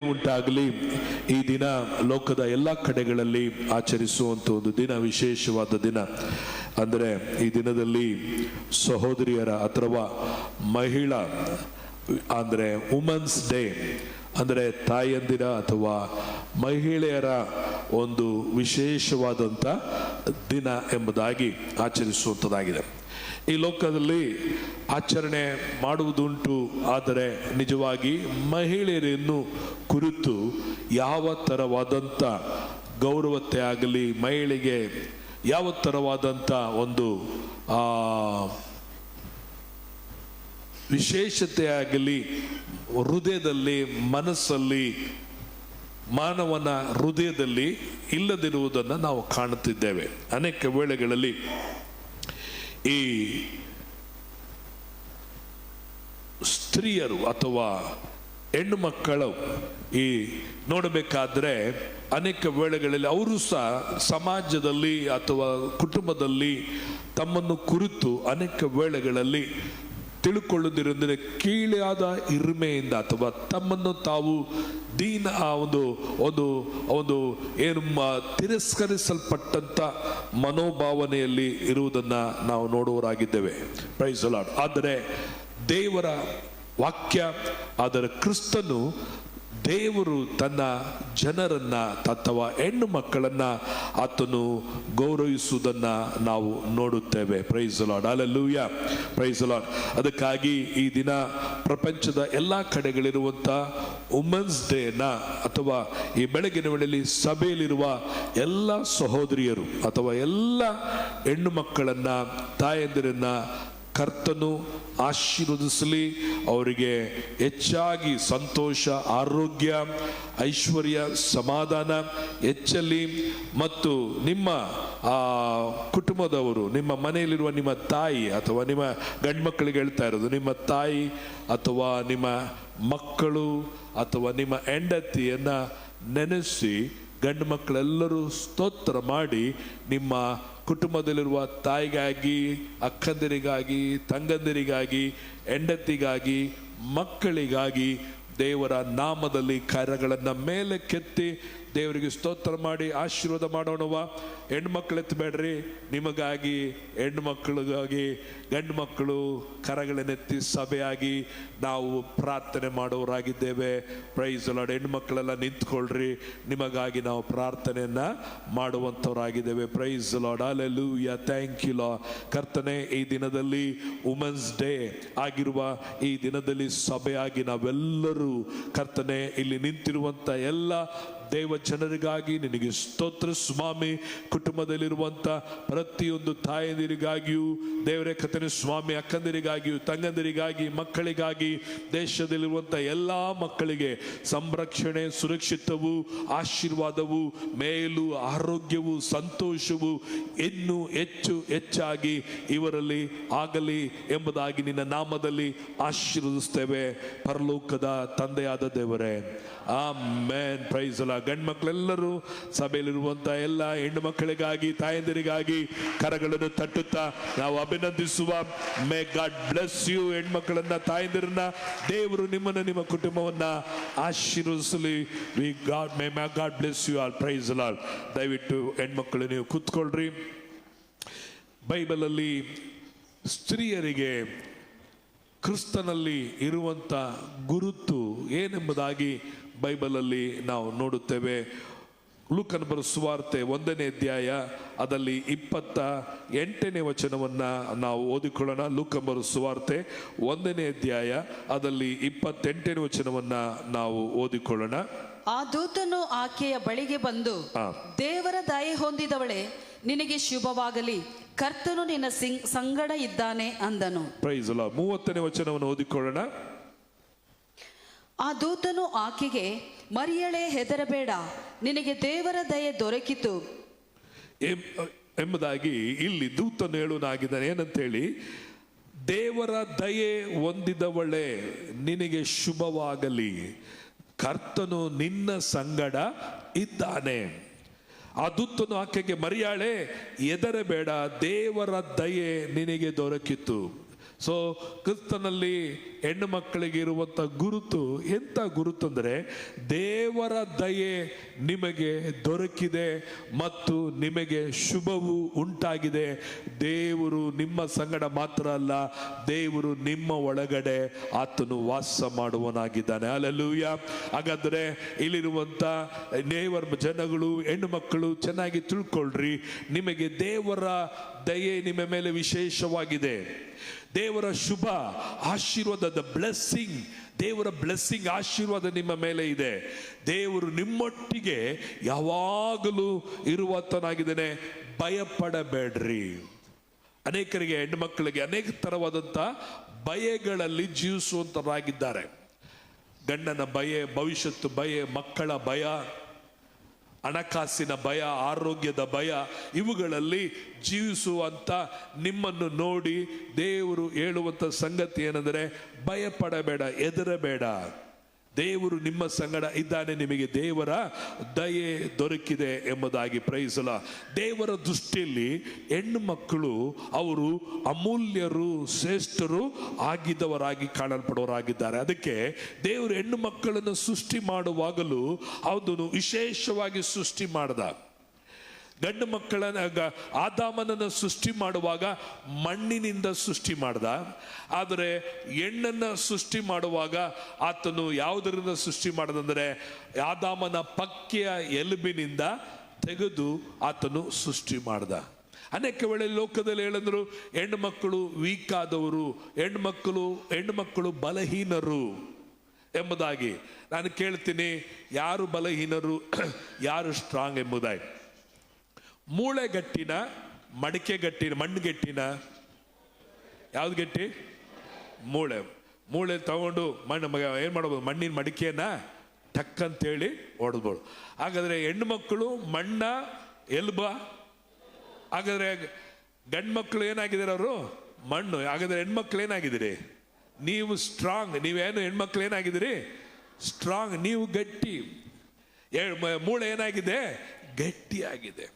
ಉಂಟಾಗಲಿ. ಈ ದಿನ ಲೋಕದ ಎಲ್ಲ ಕಡೆಗಳಲ್ಲಿ ಆಚರಿಸುವಂಥ ಒಂದು ದಿನ, ವಿಶೇಷವಾದ ದಿನ. ಅಂದರೆ ಈ ದಿನದಲ್ಲಿ ಸಹೋದರಿಯರ ಅಥವಾ ಮಹಿಳಾ ಅಂದರೆ ವುಮೆನ್ಸ್ ಡೇ ಅಂದರೆ ತಾಯಂದಿರ ಅಥವಾ ಮಹಿಳೆಯರ ಒಂದು ವಿಶೇಷವಾದಂಥ ದಿನ ಎಂಬುದಾಗಿ ಆಚರಿಸುವಂಥದ್ದಾಗಿದೆ. ಈ ಲೋಕದಲ್ಲಿ ಆಚರಣೆ ಮಾಡುವುದುಂಟು, ಆದರೆ ನಿಜವಾಗಿ ಮಹಿಳೆಯರನ್ನು ಕುರಿತು ಯಾವ ಥರವಾದಂಥ ಗೌರವತೆ ಆಗಲಿ, ಮಹಿಳೆಗೆ ಯಾವ ಥರವಾದಂಥ ಒಂದು ವಿಶೇಷತೆ ಆಗಲಿ ಹೃದಯದಲ್ಲಿ, ಮನಸ್ಸಲ್ಲಿ, ಮಾನವನ ಹೃದಯದಲ್ಲಿ ಇಲ್ಲದಿರುವುದನ್ನು ನಾವು ಕಾಣುತ್ತಿದ್ದೇವೆ. ಅನೇಕ ವೇಳೆಗಳಲ್ಲಿ ಈ ಸ್ತ್ರೀಯರು ಅಥವಾ ಹೆಣ್ಣು ಮಕ್ಕಳು ಈ ನೋಡಬೇಕಾದ್ರೆ ಅನೇಕ ವೇಳೆಗಳಲ್ಲಿ ಅವರು ಸಹ ಸಮಾಜದಲ್ಲಿ ಅಥವಾ ಕುಟುಂಬದಲ್ಲಿ ತಮ್ಮನ್ನು ಕುರಿತು ಅನೇಕ ವೇಳೆಗಳಲ್ಲಿ ತಿಳ್ಕೊಳ್ಳುವುದಿರಂದರೆ ಕೀಳಾದ ಹಿರಿಮೆಯಿಂದ ಅಥವಾ ತಮ್ಮನ್ನು ತಾವು ದೀನ ಒಂದು ಒಂದು ಒಂದು ಏನು ತಿರಸ್ಕರಿಸಲ್ಪಟ್ಟಂತ ಮನೋಭಾವನೆಯಲ್ಲಿ ಇರುವುದನ್ನು ನಾವು ನೋಡುವರಾಗಿದ್ದೇವೆ. Price the lord. ಆದರೆ ದೇವರ ವಾಕ್ಯ, ಅದರ ಕ್ರಿಸ್ತನು ದೇವರು ತನ್ನ ಜನರನ್ನ ಅಥವಾ ಹೆಣ್ಣು ಮಕ್ಕಳನ್ನ ಆತನು ಗೌರವಿಸುವುದನ್ನ ನಾವು ನೋಡುತ್ತೇವೆ. Praise the lord. Hallelujah. Praise the lord. ಅದಕ್ಕಾಗಿ ಈ ದಿನ ಪ್ರಪಂಚದ ಎಲ್ಲ ಕಡೆಗಳಿರುವಂಥ ವುಮೆನ್ಸ್ ಡೇನ ಅಥವಾ ಈ ಬೆಳಗಿನ ವೇಳೆಯಲ್ಲಿ ಸಭೆಯಲ್ಲಿರುವ ಎಲ್ಲ ಸಹೋದರಿಯರು ಅಥವಾ ಎಲ್ಲ ಹೆಣ್ಣು ಮಕ್ಕಳನ್ನ, ತಾಯಂದಿರನ್ನ ಕರ್ತನು ಆಶೀರ್ವದಿಸಲಿ. ಅವರಿಗೆ ಹೆಚ್ಚಾಗಿ ಸಂತೋಷ, ಆರೋಗ್ಯ, ಐಶ್ವರ್ಯ, ಸಮಾಧಾನ ಹೆಚ್ಚಲಿ. ಮತ್ತು ನಿಮ್ಮ ಕುಟುಂಬದವರು, ನಿಮ್ಮ ಮನೆಯಲ್ಲಿರುವ ನಿಮ್ಮ ತಾಯಿ ಅಥವಾ ನಿಮ್ಮ ಗಂಡು ಮಕ್ಕಳಿಗೆ ಹೇಳ್ತಾ ಇರೋದು, ನಿಮ್ಮ ತಾಯಿ ಅಥವಾ ನಿಮ್ಮ ಮಕ್ಕಳು ಅಥವಾ ನಿಮ್ಮ ಹೆಂಡತಿಯನ್ನು ನೆನೆಸಿ ಗಂಡು ಮಕ್ಕಳೆಲ್ಲರೂ ಸ್ತೋತ್ರ ಮಾಡಿ ನಿಮ್ಮ ಕುಟುಂಬದಲ್ಲಿರುವ ತಾಯಿಗಾಗಿ, ಅಕ್ಕಂದಿರಿಗಾಗಿ, ತಂಗಂದಿರಿಗಾಗಿ, ಹೆಂಡತಿಗಾಗಿ, ಮಕ್ಕಳಿಗಾಗಿ ದೇವರ ನಾಮದಲ್ಲಿ ಕರಗಳನ್ನು ಮೇಲೆ ಕೆತ್ತಿ ದೇವರಿಗೆ ಸ್ತೋತ್ರ ಮಾಡಿ ಆಶೀರ್ವಾದ ಮಾಡೋಣವಾ. ಹೆಣ್ಣು ಮಕ್ಕಳು ಎತ್ತಬೇಡ್ರಿ, ನಿಮಗಾಗಿ, ಹೆಣ್ಣು ಮಕ್ಕಳಿಗಾಗಿ ಗಂಡು ಮಕ್ಕಳು ಕರಗಳನ್ನೆತ್ತಿ ಸಭೆಯಾಗಿ ನಾವು ಪ್ರಾರ್ಥನೆ ಮಾಡೋರಾಗಿದ್ದೇವೆ. Price the lord. ಹೆಣ್ಣು ಮಕ್ಕಳೆಲ್ಲ ನಿಂತ್ಕೊಳ್ರಿ, ನಿಮಗಾಗಿ ನಾವು ಪ್ರಾರ್ಥನೆಯನ್ನ ಮಾಡುವಂಥವರಾಗಿದ್ದೇವೆ. Praise the lord. Hallelujah. Thank you Lord. ಕರ್ತನೆ, ಈ ದಿನದಲ್ಲಿ ವುಮೆನ್ಸ್ ಡೇ ಆಗಿರುವ ಈ ದಿನದಲ್ಲಿ ಸಭೆಯಾಗಿ ನಾವೆಲ್ಲರೂ ಕರ್ತನೆ ಇಲ್ಲಿ ನಿಂತಿರುವಂಥ ಎಲ್ಲ ದೇವ ಜನರಿಗಾಗಿ ನಿನಗೆ ಸ್ತೋತ್ರ ಸ್ವಾಮಿ. ಕುಟುಂಬದಲ್ಲಿರುವಂಥ ಪ್ರತಿಯೊಂದು ತಾಯಂದಿರಿಗಾಗಿಯೂ ದೇವರೇ ಕರ್ತನೆ ಸ್ವಾಮಿ, ಅಕ್ಕಂದಿರಿಗಾಗಿಯೂ, ತಂಗಂದಿರಿಗಾಗಿ, ಮಕ್ಕಳಿಗಾಗಿ, ದೇಶದಲ್ಲಿರುವಂಥ ಎಲ್ಲ ಮಕ್ಕಳಿಗೆ ಸಂರಕ್ಷಣೆ, ಸುರಕ್ಷಿತವು, ಆಶೀರ್ವಾದವು, ಮೇಲು, ಆರೋಗ್ಯವು, ಸಂತೋಷವು ಇನ್ನೂ ಹೆಚ್ಚಾಗಿ ಇವರಲ್ಲಿ ಆಗಲಿ ಎಂಬುದಾಗಿ ನಿನ್ನ ನಾಮದಲ್ಲಿ ಆಶೀರ್ವದಿಸ್ತೇವೆ. ಪರಲೋಕದ ತಂದೆಯಾದ ದೇವರೇ, ಆಮೆನ್. Price the lord. ಗಂಡು ಮಕ್ಕಳೆಲ್ಲರೂ ಸಭೆಯಲ್ಲಿರುವಂಥ ಎಲ್ಲ ಹೆಣ್ಣು ಮಕ್ಕಳಿಗಾಗಿ, ತಾಯಂದಿರಿಗಾಗಿ ಕರಗಳನ್ನು ತಟ್ಟುತ್ತಾ ನಾವು ಅಭಿನಂದಿಸುವ. May God bless you. ಹೆಣ್ಮಕ್ಕಳನ್ನ, ತಾಯಂದಿರನ್ನ ದೇವರು ನಿಮ್ಮನ್ನು, ನಿಮ್ಮ ಕುಟುಂಬವನ್ನ ಆಶೀರ್ವದಿಸಲಿ. May God bless you all. Praise the Lord. ದಯವಿಟ್ಟು ಹೆಣ್ಮಕ್ಕಳು ನೀವು ಕೂತ್ಕೊಳ್ರಿ. ಬೈಬಲಲ್ಲಿ ಸ್ತ್ರೀಯರಿಗೆ ಕ್ರಿಸ್ತನಲ್ಲಿ ಇರುವಂಥ ಗುರುತು ಏನೆಂಬುದಾಗಿ ಬೈಬಲಲ್ಲಿ ನಾವು ನೋಡುತ್ತೇವೆ. ಲೂಕನ ಬರೆದ ಸುವಾರ್ತೆ 1ನೇ ಅಧ್ಯಾಯ ಅದರಲ್ಲಿ 28ನೇ ವಚನವನ್ನು ನಾವು ಓದಿಕೊಳ್ಳೋಣ. ಲೂಕನ ಬರೆದ ಸುವಾರ್ತೆ 1ನೇ ಅಧ್ಯಾಯ ಅದರಲ್ಲಿ 28ನೇ ವಚನವನ್ನು ನಾವು ಓದಿಕೊಳ್ಳೋಣ. ಆ ದೂತನು ಆಕೆಯ ಬಳಿಗೆ ಬಂದು, ದೇವರ ದಯೆ ಹೊಂದಿದವಳೆ, ನಿನಗೆ ಶುಭವಾಗಲಿ, ಕರ್ತನು ನಿನ್ನ ಸಂಗಡ ಇದ್ದಾನೆ ಅಂದನು. Price the lord. 30ನೇ ವಚನವನ್ನು ಓದಿಕೊಳ್ಳೋಣ. ಆ ದೂತನು ಆಕೆಗೆ, ಮರಿಯಳೇ ಹೆದರಬೇಡ, ನಿನಗೆ ದೇವರ ದಯೆ ದೊರಕಿತು ಎಂಬುದಾಗಿ ಇಲ್ಲಿ ದೂತನು ಹೇಳುವನಾಗಿದ್ದಾನೆ. ಏನಂತೇಳಿ, ದೇವರ ದಯೆ ಹೊಂದಿದವಳೆ, ನಿನಗೆ ಶುಭವಾಗಲಿ, ಕರ್ತನು ನಿನ್ನ ಸಂಗಡ ಇದ್ದಾನೆ. ಆ ದೂತನು ಆಕೆಗೆ, ಮರಿಯಾಳೆ ಹೆದರಬೇಡ, ದೇವರ ದಯೆ ನಿನಗೆ ದೊರಕಿತು. ಸೊ ಕ್ರಿಸ್ತನಲ್ಲಿ ಹೆಣ್ಣು ಮಕ್ಕಳಿಗೆ ಇರುವಂಥ ಗುರುತು ಎಂಥ ಗುರುತು ಅಂದರೆ ದೇವರ ದಯೆ ನಿಮಗೆ ದೊರಕಿದೆ ಮತ್ತು ನಿಮಗೆ ಶುಭವು ಉಂಟಾಗಿದೆ. ದೇವರು ನಿಮ್ಮ ಸಂಗಡ ಮಾತ್ರ ಅಲ್ಲ, ದೇವರು ನಿಮ್ಮ ಒಳಗಡೆ ಆತನು ವಾಸ ಮಾಡುವನಾಗಿದ್ದಾನೆ. ಹಲ್ಲೆಲೂಯಾ. ಹಾಗಾದರೆ ಇಲ್ಲಿರುವಂಥ ದೇವರ ಜನಗಳು, ಹೆಣ್ಣು ಮಕ್ಕಳು ಚೆನ್ನಾಗಿ ತಿಳ್ಕೊಳ್ರಿ, ನಿಮಗೆ ದೇವರ ದಯೆ ನಿಮ್ಮ ಮೇಲೆ ವಿಶೇಷವಾಗಿದೆ. ದೇವರ ಶುಭ ಆಶೀರ್ವಾದದ ಬ್ಲೆಸ್ಸಿಂಗ್, ದೇವರ ಬ್ಲೆಸ್ಸಿಂಗ್ ಆಶೀರ್ವಾದ ನಿಮ್ಮ ಮೇಲೆ ಇದೆ. ದೇವರು ನಿಮ್ಮೊಟ್ಟಿಗೆ ಯಾವಾಗಲೂ ಇರುವಂತನಾಗಿದ್ದಾನೆ. ಭಯಪಡಬೇಡ್ರಿ. ಅನೇಕರಿಗೆ, ಹೆಣ್ಣು ಮಕ್ಕಳಿಗೆ ಅನೇಕ ತರವಾದಂಥ ಭಯಗಳಲ್ಲಿ ಜೀವಿಸುವಂತರಾಗಿದ್ದಾರೆ. ಗಂಡನ ಭಯ, ಭವಿಷ್ಯತ್ತು ಭಯ, ಮಕ್ಕಳ ಭಯ, ಹಣಕಾಸಿನ ಭಯ, ಆರೋಗ್ಯದ ಭಯ, ಇವುಗಳಲ್ಲಿ ಜೀವಿಸುವಂತ ನಿಮ್ಮನ್ನು ನೋಡಿ ದೇವರು ಹೇಳುವಂತ ಸಂಗತಿ ಏನೆಂದರೆ, ಭಯಪಡಬೇಡ, ಹೆದರಬೇಡ. ದೇವರು ನಿಮ್ಮ ಸಂಗಡ ಇದ್ದಾನೆ, ನಿಮಗೆ ದೇವರ ದಯೆ ದೊರಕಿದೆ ಎಂಬುದಾಗಿ ಪ್ರೈಸಲ. ದೇವರ ದೃಷ್ಟಿಯಲ್ಲಿ ಹೆಣ್ಣು ಮಕ್ಕಳು ಅವರು ಅಮೂಲ್ಯರು, ಶ್ರೇಷ್ಠರು ಆಗಿದ್ದವರಾಗಿ ಕಾಣಲ್ಪಡುವವರಾಗಿದ್ದಾರೆ. ಅದಕ್ಕೆ ದೇವರು ಹೆಣ್ಣು ಮಕ್ಕಳನ್ನು ಸೃಷ್ಟಿ ಮಾಡುವಾಗಲೂ ಅದನ್ನು ವಿಶೇಷವಾಗಿ ಸೃಷ್ಟಿ ಮಾಡ್ದ. ಗಂಡು ಮಕ್ಕಳನ್ನ, ಆದಾಮನನ್ನು ಸೃಷ್ಟಿ ಮಾಡುವಾಗ ಮಣ್ಣಿನಿಂದ ಸೃಷ್ಟಿ ಮಾಡ್ದ. ಆದರೆ ಹೆಣ್ಣನ್ನು ಸೃಷ್ಟಿ ಮಾಡುವಾಗ ಆತನು ಯಾವುದರಿಂದ ಸೃಷ್ಟಿ ಮಾಡದಂದರೆ ಆದಾಮನ ಪಕ್ಕೆಯ ಎಲುಬಿನಿಂದ ತೆಗೆದು ಆತನು ಸೃಷ್ಟಿ ಮಾಡ್ದ. ಅನೇಕ ವೇಳೆ ಲೋಕದಲ್ಲಿ ಹೇಳಂದ್ರು ಹೆಣ್ಣು ಮಕ್ಕಳು ವೀಕ್ ಆದವರು, ಹೆಣ್ಣು ಮಕ್ಕಳು ಬಲಹೀನರು ಎಂಬುದಾಗಿ. ನಾನು ಕೇಳ್ತೀನಿ, ಯಾರು ಬಲಹೀನರು, ಯಾರು ಸ್ಟ್ರಾಂಗ್ ಎಂಬುದಾಗಿ? ಮೂಳೆ ಗಟ್ಟಿನ, ಮಡಿಕೆ ಗಟ್ಟಿನ, ಮಣ್ಣು ಗಟ್ಟಿನ? ಯಾವ್ದು ಗಟ್ಟಿ? ಮೂಳೆ ತಗೊಂಡು ಮಣ್ಣು ಏನು ಮಾಡ್ಬೋದು? ಮಣ್ಣಿನ ಮಡಿಕೆಯನ್ನ ಟಕ್ ಅಂತೇಳಿ ಹೊಡೆದ್ಬೋದು. ಹಾಗಾದ್ರೆ ಹೆಣ್ಣು ಮಕ್ಕಳು ಮಣ್ಣ, ಎಲ್ಬ? ಹಾಗಾದ್ರೆ ಗಂಡು ಮಕ್ಕಳು ಏನಾಗಿದ್ದಾರೆ? ಅವರು ಮಣ್ಣು. ಹಾಗಾದ್ರೆ ಹೆಣ್ಮಕ್ಳು ಏನಾಗಿದ್ದೀರಿ? ನೀವು ಸ್ಟ್ರಾಂಗ್. ನೀವೇನು ಹೆಣ್ಮಕ್ಳು ಏನಾಗಿದ್ದೀರಿ? ಸ್ಟ್ರಾಂಗ್. ನೀವು ಗಟ್ಟಿ. ಮೂಳೆ ಏನಾಗಿದೆ? ಗಟ್ಟಿಯಾಗಿದೆ.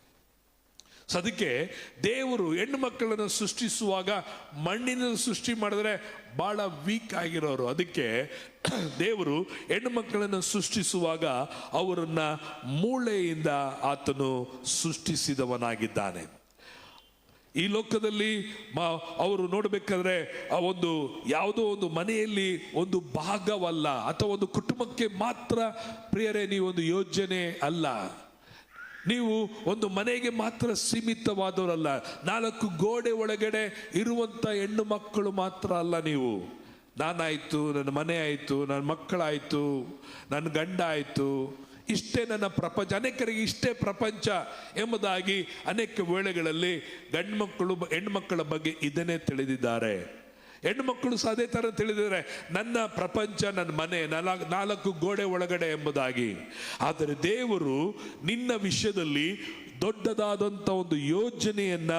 ಅದಕ್ಕೆ ದೇವರು ಹೆಣ್ಣು ಮಕ್ಕಳನ್ನು ಸೃಷ್ಟಿಸುವಾಗ ಮಣ್ಣಿನಿಂದ ಸೃಷ್ಟಿ ಮಾಡಿದ್ರೆ ಬಹಳ ವೀಕ್ ಆಗಿರೋರು. ಅದಕ್ಕೆ ದೇವರು ಹೆಣ್ಣು ಮಕ್ಕಳನ್ನು ಸೃಷ್ಟಿಸುವಾಗ ಅವರನ್ನ ಮೂಳೆಯಿಂದ ಆತನು ಸೃಷ್ಟಿಸಿದವನಾಗಿದ್ದಾನೆ. ಈ ಲೋಕದಲ್ಲಿ ಅವರು ನೋಡಬೇಕಾದ್ರೆ ಒಂದು ಯಾವುದೋ ಒಂದು ಮನೆಯಲ್ಲಿ ಒಂದು ಭಾಗವಲ್ಲ, ಅಥವಾ ಒಂದು ಕುಟುಂಬಕ್ಕೆ ಮಾತ್ರ ಪ್ರಿಯರೇ ನೀವು ಒಂದು ಯೋಜನೆ ಅಲ್ಲ. ನೀವು ಒಂದು ಮನೆಗೆ ಮಾತ್ರ ಸೀಮಿತವಾದವರಲ್ಲ. 4 ಗೋಡೆ ಒಳಗಡೆ ಇರುವಂತ ಹೆಣ್ಣು ಮಕ್ಕಳು ಮಾತ್ರ ಅಲ್ಲ ನೀವು. ನಾನಾಯ್ತು, ನನ್ನ ಮನೆ ಆಯ್ತು, ನನ್ನ ಮಕ್ಕಳಾಯ್ತು, ನನ್ನ ಗಂಡ ಆಯ್ತು, ಇಷ್ಟೇ ನನ್ನ ಪ್ರಪಂಚ. ಅನೇಕರಿಗೆ ಇಷ್ಟೇ ಪ್ರಪಂಚ ಎಂಬುದಾಗಿ ಅನೇಕ ವೇಳೆಗಳಲ್ಲಿ ಗಂಡು ಮಕ್ಕಳು ಹೆಣ್ಣು ಮಕ್ಕಳ ಬಗ್ಗೆ ಇದನ್ನೇ ತಿಳಿದಿದ್ದಾರೆ. ಹೆಣ್ಣು ಮಕ್ಕಳು ಸಹ ಅದೇ ಥರ ತಿಳಿದಿದ್ದಾರೆ, ನನ್ನ ಪ್ರಪಂಚ ನನ್ನ ಮನೆ, 4 ಗೋಡೆ ಒಳಗಡೆ ಎಂಬುದಾಗಿ. ಆದರೆ ದೇವರು ನಿನ್ನ ವಿಷಯದಲ್ಲಿ ದೊಡ್ಡದಾದಂಥ ಒಂದು ಯೋಜನೆಯನ್ನ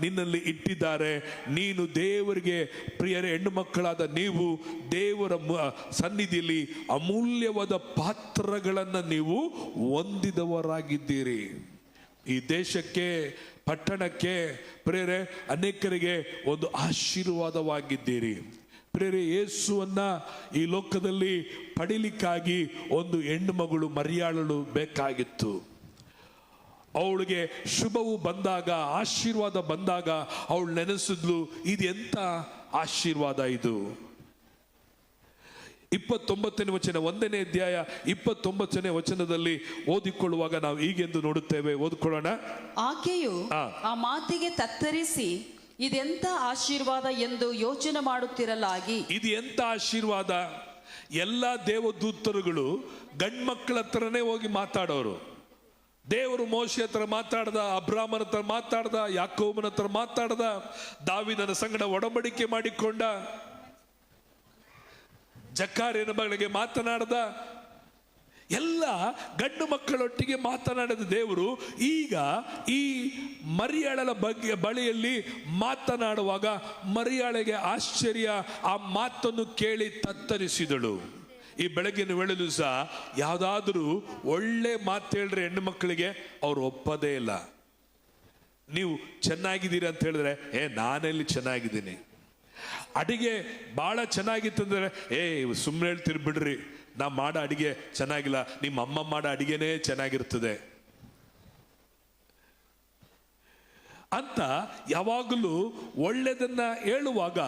ನಿನ್ನಲ್ಲಿ ಇಟ್ಟಿದ್ದಾರೆ. ನೀನು ದೇವರಿಗೆ ಪ್ರಿಯರೇ, ಹೆಣ್ಣು ಮಕ್ಕಳಾದ ನೀವು ದೇವರ ಸನ್ನಿಧಿಯಲ್ಲಿ ಅಮೂಲ್ಯವಾದ ಪಾತ್ರಗಳನ್ನು ನೀವು ಹೊಂದಿದವರಾಗಿದ್ದೀರಿ. ಈ ದೇಶಕ್ಕೆ, ಪಟ್ಟಣಕ್ಕೆ ಪ್ರಿಯರೇ, ಅನೇಕರಿಗೆ ಒಂದು ಆಶೀರ್ವಾದವಾಗಿದ್ದೀರಿ. ಪ್ರಿಯರೇ, ಯೇಸುವನ್ನ ಈ ಲೋಕದಲ್ಲಿ ಪಡಿಲಿಕ್ಕಾಗಿ ಒಂದು ಹೆಣ್ಣು ಮಗಳು ಮರಿಯಾಳಲು ಬೇಕಾಗಿತ್ತು. ಅವಳಿಗೆ ಶುಭವು ಬಂದಾಗ, ಆಶೀರ್ವಾದ ಬಂದಾಗ ಅವಳು ನೆನೆಸಿದ್ಲು, ಇದು ಎಂತ ಆಶೀರ್ವಾದ ಇದು. 29ನೇ ವಚನ, 1ನೇ ಅಧ್ಯಾಯ 29ನೇ ವಚನದಲ್ಲಿ ಓದಿಕೊಳ್ಳುವಾಗ ನಾವು ಹೀಗೆಂದು ನೋಡುತ್ತೇವೆ. ಓದಿಕೊಳ್ಳೋಣ. ಆಕೆಯು ಆ ಮಾತಿಗೆ ತತ್ತರಿಸಿ, ಇದೆಂತ ಆಶೀರ್ವಾದ ಎಂದು ಯೋಚನೆ ಮಾಡುತ್ತಿರಲಾಗಿ. ಇದು ಎಂತ ಆಶೀರ್ವಾದ? ಎಲ್ಲ ದೇವದೂತರುಗಳು ಗಂಡ್ಮಕ್ಳ ಹತ್ರನೇ ಹೋಗಿ ಮಾತಾಡೋರು. ದೇವರು ಮೋಶೆ ಹತ್ರ ಮಾತಾಡ್ದ, ಅಬ್ರಾಮನ ಹತ್ರ ಮಾತಾಡ್ದ, ಯಾಕೋಬನ ಹತ್ರ ಮಾತಾಡ್ದ, ದಾವೀದನ ಸಂಗಡ ಒಡಂಬಡಿಕೆ ಮಾಡಿಕೊಂಡ, ಜಕಾರ್ಯನ ಮಗಳಿಗೆ ಮಾತನಾಡ್ದ. ಎಲ್ಲ ಗಂಡು ಮಕ್ಕಳೊಟ್ಟಿಗೆ ಮಾತನಾಡಿದ ದೇವರು ಈಗ ಈ ಮರಿಯಾಳನ ಬಗ್ಗೆ ಬಳಿಯಲ್ಲಿ ಮಾತನಾಡುವಾಗ ಮರಿಯಾಳಿಗೆ ಆಶ್ಚರ್ಯ. ಆ ಮಾತನ್ನು ಕೇಳಿ ತತ್ತರಿಸಿದಳು. ಈ ಬೆಳಗಿನ ವೇಳೆಯಲ್ಲೂ ಸಹ ಯಾವುದಾದ್ರೂ ಒಳ್ಳೆ ಮಾತು ಹೇಳ್ರೆ ಹೆಣ್ಣು ಮಕ್ಕಳಿಗೆ ಅವ್ರು ಒಪ್ಪದೇ ಇಲ್ಲ. ನೀವು ಚೆನ್ನಾಗಿದ್ದೀರಿ ಅಂತ ಹೇಳಿದ್ರೆ, ನಾನೆಲ್ಲಿ ಚೆನ್ನಾಗಿದ್ದೀನಿ, ಅಡಿಗೆ ಬಹಳ ಚೆನ್ನಾಗಿತ್ತಂದ್ರೆ ಸುಮ್ಮನೆ ಹೇಳ್ತೀರಿ ಬಿಡ್ರಿ, ನಾ ಮಾಡೋ ಅಡಿಗೆ ಚೆನ್ನಾಗಿಲ್ಲ, ನಿಮ್ಮ ಅಮ್ಮ ಮಾಡೋ ಅಡಿಗೆನೇ ಚೆನ್ನಾಗಿರ್ತದೆ ಅಂತ ಯಾವಾಗಲೂ ಒಳ್ಳೆಯದನ್ನ ಹೇಳುವಾಗ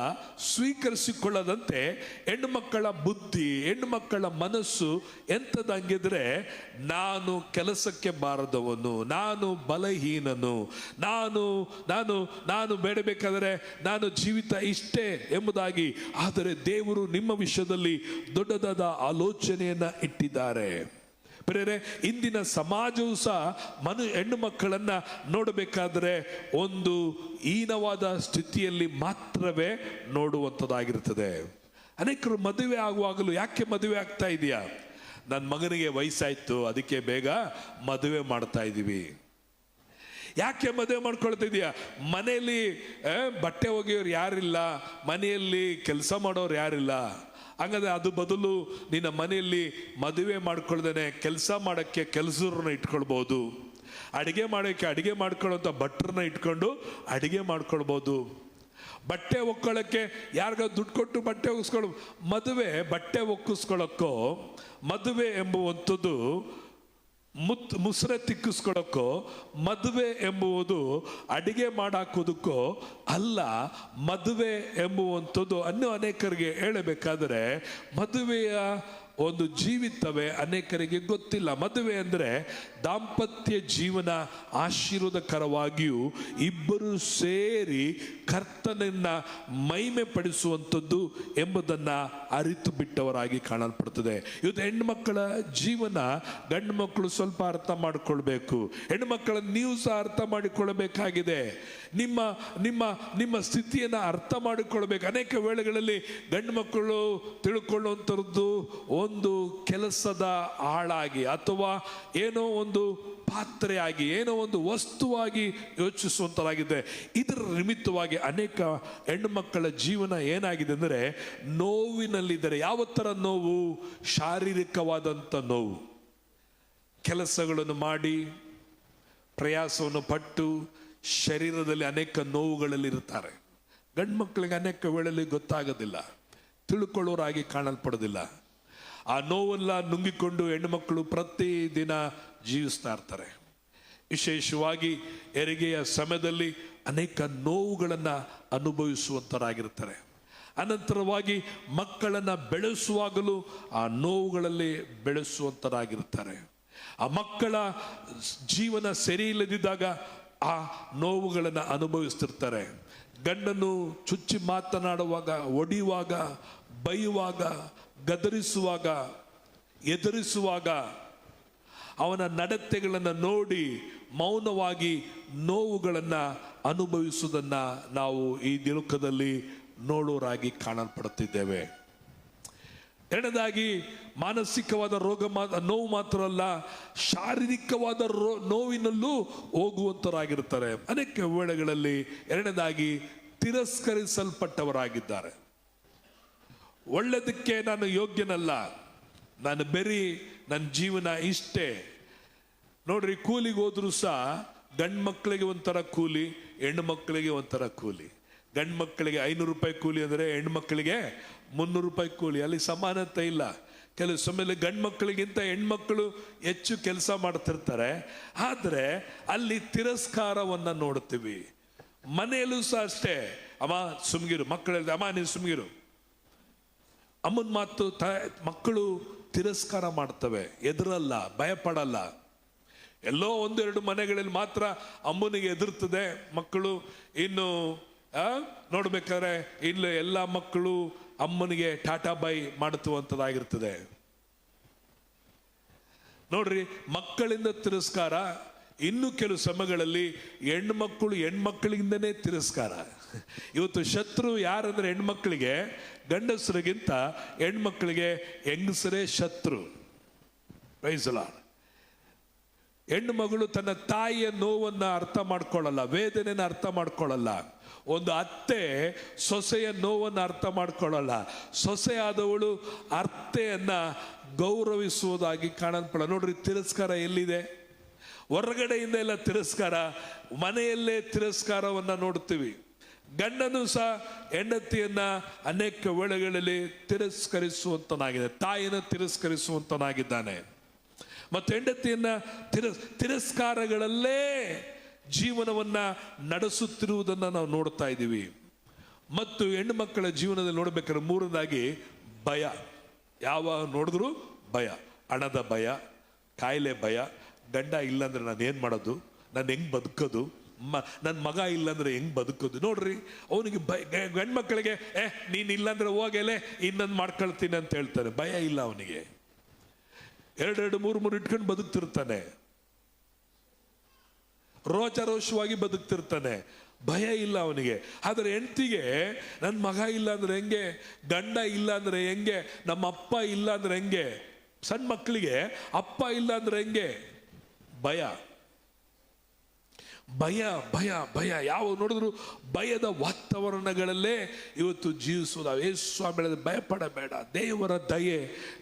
ಸ್ವೀಕರಿಸಿಕೊಳ್ಳದಂತೆ ಹೆಣ್ಣು ಮಕ್ಕಳ ಬುದ್ಧಿ, ಹೆಣ್ಣು ಮಕ್ಕಳ ಮನಸ್ಸು ಎಂಥದಂಗಿದ್ರೆ, ನಾನು ಕೆಲಸಕ್ಕೆ ಬಾರದವನು, ನಾನು ಬಲಹೀನನು, ನಾನು ನಾನು ನಾನು ಬೇಡಬೇಕಾದರೆ ನಾನು ಜೀವಿತ ಇಷ್ಟೇ ಎಂಬುದಾಗಿ. ಆದರೆ ದೇವರು ನಿಮ್ಮ ವಿಷಯದಲ್ಲಿ ದೊಡ್ಡದಾದ ಆಲೋಚನೆಯನ್ನ ಇಟ್ಟಿದ್ದಾರೆ. ಪ್ರಿಯರೇ, ಇಂದಿನ ಸಮಾಜವು ಸಹ ಹೆಣ್ಣು ಮಕ್ಕಳನ್ನ ನೋಡಬೇಕಾದ್ರೆ ಒಂದು ಹೀನವಾದ ಸ್ಥಿತಿಯಲ್ಲಿ ಮಾತ್ರವೇ ನೋಡುವಂಥದ್ದಾಗಿರ್ತದೆ. ಅನೇಕರು ಮದುವೆ ಆಗುವಾಗಲೂ ಯಾಕೆ ಮದುವೆ ಆಗ್ತಾ ಇದೆಯಾ, ನನ್ನ ಮಗನಿಗೆ ವಯಸ್ಸಾಯ್ತು ಅದಕ್ಕೆ ಬೇಗ ಮದುವೆ ಮಾಡ್ತಾ ಇದ್ದೀವಿ. ಯಾಕೆ ಮದುವೆ ಮಾಡ್ಕೊಳ್ತಾ ಇದೀಯಾ, ಮನೆಯಲ್ಲಿ ಬಟ್ಟೆ ಒಗೆಯೋರು ಯಾರಿಲ್ಲ, ಮನೆಯಲ್ಲಿ ಕೆಲಸ ಮಾಡೋರು ಯಾರಿಲ್ಲ. ಹಂಗಾದ್ರೆ ಅದು ಬದಲು ನಿನ್ನ ಮನೆಯಲ್ಲಿ ಮದುವೆ ಮಾಡ್ಕೊಳ್ದೇನೆ ಕೆಲಸ ಮಾಡೋಕ್ಕೆ ಕೆಲಸರನ್ನ ಇಟ್ಕೊಳ್ಬಹುದು, ಅಡಿಗೆ ಮಾಡೋಕ್ಕೆ ಅಡಿಗೆ ಮಾಡ್ಕೊಳ್ಳೋಂಥ ಭಟ್ರನ್ನ ಇಟ್ಕೊಂಡು ಅಡಿಗೆ ಮಾಡ್ಕೊಳ್ಬೋದು, ಬಟ್ಟೆ ಒಕ್ಕೊಳ್ಳೋಕ್ಕೆ ಯಾರಿಗ ದುಡ್ಡು ಕೊಟ್ಟು ಬಟ್ಟೆ ಒಗ್ಸ್ಕೊಳ್ಳೋ. ಮದುವೆ ಬಟ್ಟೆ ಒಕ್ಕಿಸ್ಕೊಳ್ಳೋಕ್ಕೋ, ಮದುವೆ ಎಂಬುವಂಥದ್ದು ಮುಸ್ರೆ ತಿಕ್ಕಿಸ್ಕೊಳ್ಳೋಕ್ಕೋ, ಮದುವೆ ಎಂಬುವುದು ಅಡಿಗೆ ಮಾಡಾಕೋದಕ್ಕೋ ಅಲ್ಲ. ಮದುವೆ ಎಂಬುವಂಥದ್ದು ಅನೇಕರಿಗೆ ಹೇಳಬೇಕಾದ್ರೆ ಮದುವೆಯ ಒಂದು ಜೀವಿತವೇ ಅನೇಕರಿಗೆ ಗೊತ್ತಿಲ್ಲ. ಮದುವೆ ಅಂದರೆ ದಾಂಪತ್ಯ ಜೀವನ ಆಶೀರ್ವಾದಕರವಾಗಿಯೂ ಇಬ್ಬರು ಸೇರಿ ಕರ್ತನನ್ನ ಮಹಿಮೆ ಪಡಿಸುವಂಥದ್ದು ಎಂಬುದನ್ನು ಅರಿತು ಬಿಟ್ಟವರಾಗಿ ಕಾಣಲ್ಪಡ್ತದೆ. ಇವತ್ತು ಹೆಣ್ಮಕ್ಕಳ ಜೀವನ ಗಂಡು ಮಕ್ಕಳು ಸ್ವಲ್ಪ ಅರ್ಥ ಮಾಡಿಕೊಳ್ಬೇಕು, ಹೆಣ್ಣು ಮಕ್ಕಳ ನೀವು ಸಹ ಅರ್ಥ ಮಾಡಿಕೊಳ್ಬೇಕಾಗಿದೆ. ನಿಮ್ಮ ನಿಮ್ಮ ನಿಮ್ಮ ಸ್ಥಿತಿಯನ್ನು ಅರ್ಥ ಮಾಡಿಕೊಳ್ಬೇಕು. ಅನೇಕ ವೇಳೆಗಳಲ್ಲಿ ಗಂಡು ಮಕ್ಕಳು ತಿಳ್ಕೊಳ್ಳುವಂಥದ್ದು ಒಂದು ಕೆಲಸದ ಆಳಾಗಿ ಅಥವಾ ಏನೋ ಒಂದು ಪಾತ್ರೆಯಾಗಿ, ಏನೋ ಒಂದು ವಸ್ತುವಾಗಿ ಯೋಚಿಸುವಂತರಾಗಿದೆ. ಇದರ ನಿಮಿತ್ತವಾಗಿ ಅನೇಕ ಹೆಣ್ಣು ಮಕ್ಕಳ ಜೀವನ ಏನಾಗಿದೆ ಅಂದರೆ ನೋವಿನಲ್ಲಿದ್ದಾರೆ. ಯಾವ ಥರ ನೋವು? ಶಾರೀರಿಕವಾದಂಥ ನೋವು. ಕೆಲಸಗಳನ್ನು ಮಾಡಿ ಪ್ರಯಾಸವನ್ನು ಪಟ್ಟು ಶರೀರದಲ್ಲಿ ಅನೇಕ ನೋವುಗಳಲ್ಲಿ ಇರ್ತಾರೆ. ಗಂಡು ಮಕ್ಕಳಿಗೆ ಅನೇಕ ವೇಳೆಯಲ್ಲಿ ಗೊತ್ತಾಗೋದಿಲ್ಲ, ತಿಳ್ಕೊಳ್ಳೋರಾಗಿ ಕಾಣಲ್ಪಡೋದಿಲ್ಲ. ಆ ನೋವೆಲ್ಲ ನುಂಗಿಕೊಂಡು ಹೆಣ್ಣುಮಕ್ಕಳು ಪ್ರತಿದಿನ ಜೀವಿಸ್ತಾ ಇರ್ತಾರೆ. ವಿಶೇಷವಾಗಿ ಹೆರಿಗೆಯ ಸಮಯದಲ್ಲಿ ಅನೇಕ ನೋವುಗಳನ್ನು ಅನುಭವಿಸುವಂತರಾಗಿರ್ತಾರೆ. ಅನಂತರವಾಗಿ ಮಕ್ಕಳನ್ನು ಬೆಳೆಸುವಾಗಲೂ ಆ ನೋವುಗಳಲ್ಲಿ ಬೆಳೆಸುವಂತರಾಗಿರ್ತಾರೆ. ಆ ಮಕ್ಕಳ ಜೀವನ ಸರಿ ಇಲ್ಲದಿದ್ದಾಗ ಆ ನೋವುಗಳನ್ನು ಅನುಭವಿಸ್ತಿರ್ತಾರೆ. ಗಂಡನ್ನು ಚುಚ್ಚಿ ಮಾತನಾಡುವಾಗ, ಒಡೆಯುವಾಗ, ಬೈಯುವಾಗ, ಗದರಿಸುವಾಗ, ಎದುರಿಸುವಾಗ ಅವನ ನಡತೆಗಳನ್ನು ನೋಡಿ ಮೌನವಾಗಿ ನೋವುಗಳನ್ನು ಅನುಭವಿಸುವುದನ್ನು ನಾವು ಈ ದಿನಕದಲ್ಲಿ ನೋಡೋರಾಗಿ ಕಾಣಲ್ಪಡುತ್ತಿದ್ದೇವೆ. ಎರಡನೇದಾಗಿ ಮಾನಸಿಕವಾದ ನೋವು ಮಾತ್ರ ಅಲ್ಲ, ಶಾರೀರಿಕವಾದ ನೋವಿನಲ್ಲೂ ಹೋಗುವಂತರಾಗಿರ್ತಾರೆ. ಅನೇಕ ವೇಳೆಗಳಲ್ಲಿ ಎರಡನೇದಾಗಿ ತಿರಸ್ಕರಿಸಲ್ಪಟ್ಟವರಾಗಿದ್ದಾರೆ. ಒಳ್ಳೆದಕ್ಕೆ ನಾನು ಯೋಗ್ಯನಲ್ಲ, ನಾನು ಬರೀ ನನ್ನ ಜೀವನ ಇಷ್ಟೇ. ನೋಡ್ರಿ, ಕೂಲಿಗೆ ಹೋದ್ರು ಸಹ ಗಂಡು ಮಕ್ಕಳಿಗೆ ಒಂಥರ ಕೂಲಿ, ಹೆಣ್ಣು ಮಕ್ಕಳಿಗೆ ಒಂಥರ ಕೂಲಿ. ಗಂಡು ಮಕ್ಕಳಿಗೆ 500 ರೂಪಾಯಿ ಕೂಲಿ ಅಂದರೆ ಹೆಣ್ಣು ಮಕ್ಕಳಿಗೆ 300 ರೂಪಾಯಿ ಕೂಲಿ. ಅಲ್ಲಿ ಸಮಾನತೆ ಇಲ್ಲ. ಕೆಲವು ಸಮಯ ಗಂಡು ಮಕ್ಕಳಿಗಿಂತ ಹೆಣ್ಮಕ್ಳು ಹೆಚ್ಚು ಕೆಲಸ ಮಾಡ್ತಿರ್ತಾರೆ. ಆದರೆ ಅಲ್ಲಿ ತಿರಸ್ಕಾರವನ್ನು ನೋಡ್ತೀವಿ. ಮನೆಯಲ್ಲೂ ಸಹ ಅಷ್ಟೇ. ಅಮ್ಮ ಸುಮ್ಗಿರು, ಮಕ್ಕಳಲ್ಲಿ ಅಮ್ಮ ನೀನು ಸುಮ್ಗಿರು, ಅಮ್ಮನ ಮಾತು ಮಕ್ಕಳು ತಿರಸ್ಕಾರ ಮಾಡ್ತವೆ, ಎದುರಲ್ಲ, ಭಯಪಡಲ್ಲ. ಎಲ್ಲೋ 1-2 ಮನೆಗಳಲ್ಲಿ ಮಾತ್ರ ಅಮ್ಮನಿಗೆ ಎದುರ್ತದೆ ಮಕ್ಕಳು. ಇನ್ನು ನೋಡ್ಬೇಕಾದ್ರೆ ಇಲ್ಲ ಎಲ್ಲ ಮಕ್ಕಳು ಅಮ್ಮನಿಗೆ ಟಾಟಾ ಬೈ ಮಾಡುತ್ತುವಂಥದ್ದಾಗಿರ್ತದೆ. ನೋಡ್ರಿ, ಮಕ್ಕಳಿಂದ ತಿರಸ್ಕಾರ. ಇನ್ನು ಕೆಲವು ಸಮಯಗಳಲ್ಲಿ ಹೆಣ್ಮಕ್ಳಿಂದನೇ ತಿರಸ್ಕಾರ. ಇವತ್ತು ಶತ್ರು ಯಾರಂದ್ರೆ ಹೆಣ್ಮಕ್ಳಿಗೆ, ಗಂಡಸರಿಗಿಂತ ಹೆಣ್ಮಕ್ಳಿಗೆ ಹೆಂಗಸರೇ ಶತ್ರು. ಹೆಣ್ಣು ಮಗಳು ತನ್ನ ತಾಯಿಯ ನೋವನ್ನು ಅರ್ಥ ಮಾಡ್ಕೊಳ್ಳಲ್ಲ, ವೇದನೆಯನ್ನು ಅರ್ಥ ಮಾಡ್ಕೊಳ್ಳಲ್ಲ. ಒಂದು ಅತ್ತೆ ಸೊಸೆಯ ನೋವನ್ನು ಅರ್ಥ ಮಾಡ್ಕೊಳ್ಳಲ್ಲ. ಸೊಸೆಯಾದವಳು ಅತ್ತೆಯನ್ನ ಗೌರವಿಸುವುದಾಗಿ ಕಾಣಲ್ಪಡ. ನೋಡ್ರಿ, ತಿರಸ್ಕಾರ ಎಲ್ಲಿದೆ? ಹೊರಗಡೆಯಿಂದ ಎಲ್ಲ ತಿರಸ್ಕಾರ, ಮನೆಯಲ್ಲೇ ತಿರಸ್ಕಾರವನ್ನ ನೋಡ್ತೀವಿ. ಗಂಡನು ಸಹ ಹೆಂಡತಿಯನ್ನ ಅನೇಕ ವೇಳೆಗಳಲ್ಲಿ ತಿರಸ್ಕರಿಸುವಂತನಾಗಿದೆ, ತಾಯಿಯನ್ನು ತಿರಸ್ಕರಿಸುವಂತನಾಗಿದ್ದಾನೆ. ಮತ್ತು ಹೆಂಡತಿಯನ್ನ ತಿರಸ್ಕಾರಗಳಲ್ಲೇ ಜೀವನವನ್ನ ನಡೆಸುತ್ತಿರುವುದನ್ನು ನಾವು ನೋಡ್ತಾ ಇದ್ದೀವಿ. ಮತ್ತು ಹೆಣ್ಣು ಮಕ್ಕಳ ಜೀವನದಲ್ಲಿ ನೋಡ್ಬೇಕಾದ್ರೆ ಮೂರನೇದಾಗಿ ಭಯ. ಯಾವಾಗ ನೋಡಿದ್ರು ಭಯ, ಹಣದ ಭಯ, ಕಾಯಿಲೆ ಭಯ, ಗಂಡ ಇಲ್ಲಾಂದ್ರೆ ನಾನು ಏನು ಮಾಡೋದು, ನಾನು ಹೆಂಗೆ ಬದುಕೋದು, ನನ್ನ ಮಗ ಇಲ್ಲಾಂದ್ರೆ ಹೆಂಗೆ ಬದುಕೋದು. ನೋಡ್ರಿ, ಅವನಿಗೆ ಗಂಡು ಮಕ್ಕಳಿಗೆ ನೀನು ಇಲ್ಲಾಂದ್ರೆ ಹೋಗಲೇ ಇನ್ನೊಂದು ಮಾಡ್ಕೊಳ್ತೀನಿ ಅಂತ ಹೇಳ್ತಾನೆ. ಭಯ ಇಲ್ಲ ಅವನಿಗೆ, ಎರಡು ಮೂರು ಇಟ್ಕೊಂಡು ಬದುಕ್ತಿರ್ತಾನೆ, ರೋಷವಾಗಿ ಬದುಕ್ತಿರ್ತಾನೆ, ಭಯ ಇಲ್ಲ ಅವನಿಗೆ. ಆದರೆ ಹೆಂಡತಿಗೆ ನನ್ನ ಮಗ ಇಲ್ಲ ಅಂದ್ರೆ ಹೆಂಗೆ, ಗಂಡ ಇಲ್ಲ ಅಂದ್ರೆ ಹೆಂಗೆ, ನಮ್ಮ ಅಪ್ಪ ಇಲ್ಲ ಅಂದ್ರೆ ಹೆಂಗೆ, ಸಣ್ಣ ಮಕ್ಕಳಿಗೆ ಅಪ್ಪ ಇಲ್ಲ ಅಂದ್ರೆ ಹೆಂಗೆ, ಭಯ ಭಯ ಭಯ ಭಯ. ಯಾವ ನೋಡಿದ್ರು ಭಯದ ವಾತಾವರಣಗಳಲ್ಲೇ ಇವತ್ತು ಜೀವಿಸೋದು. ಯೇಸು ಸ್ವಾಮಿ ಹೇಳಿದ, ಭಯಪಡಬೇಡ, ದೇವರ ದಯೆ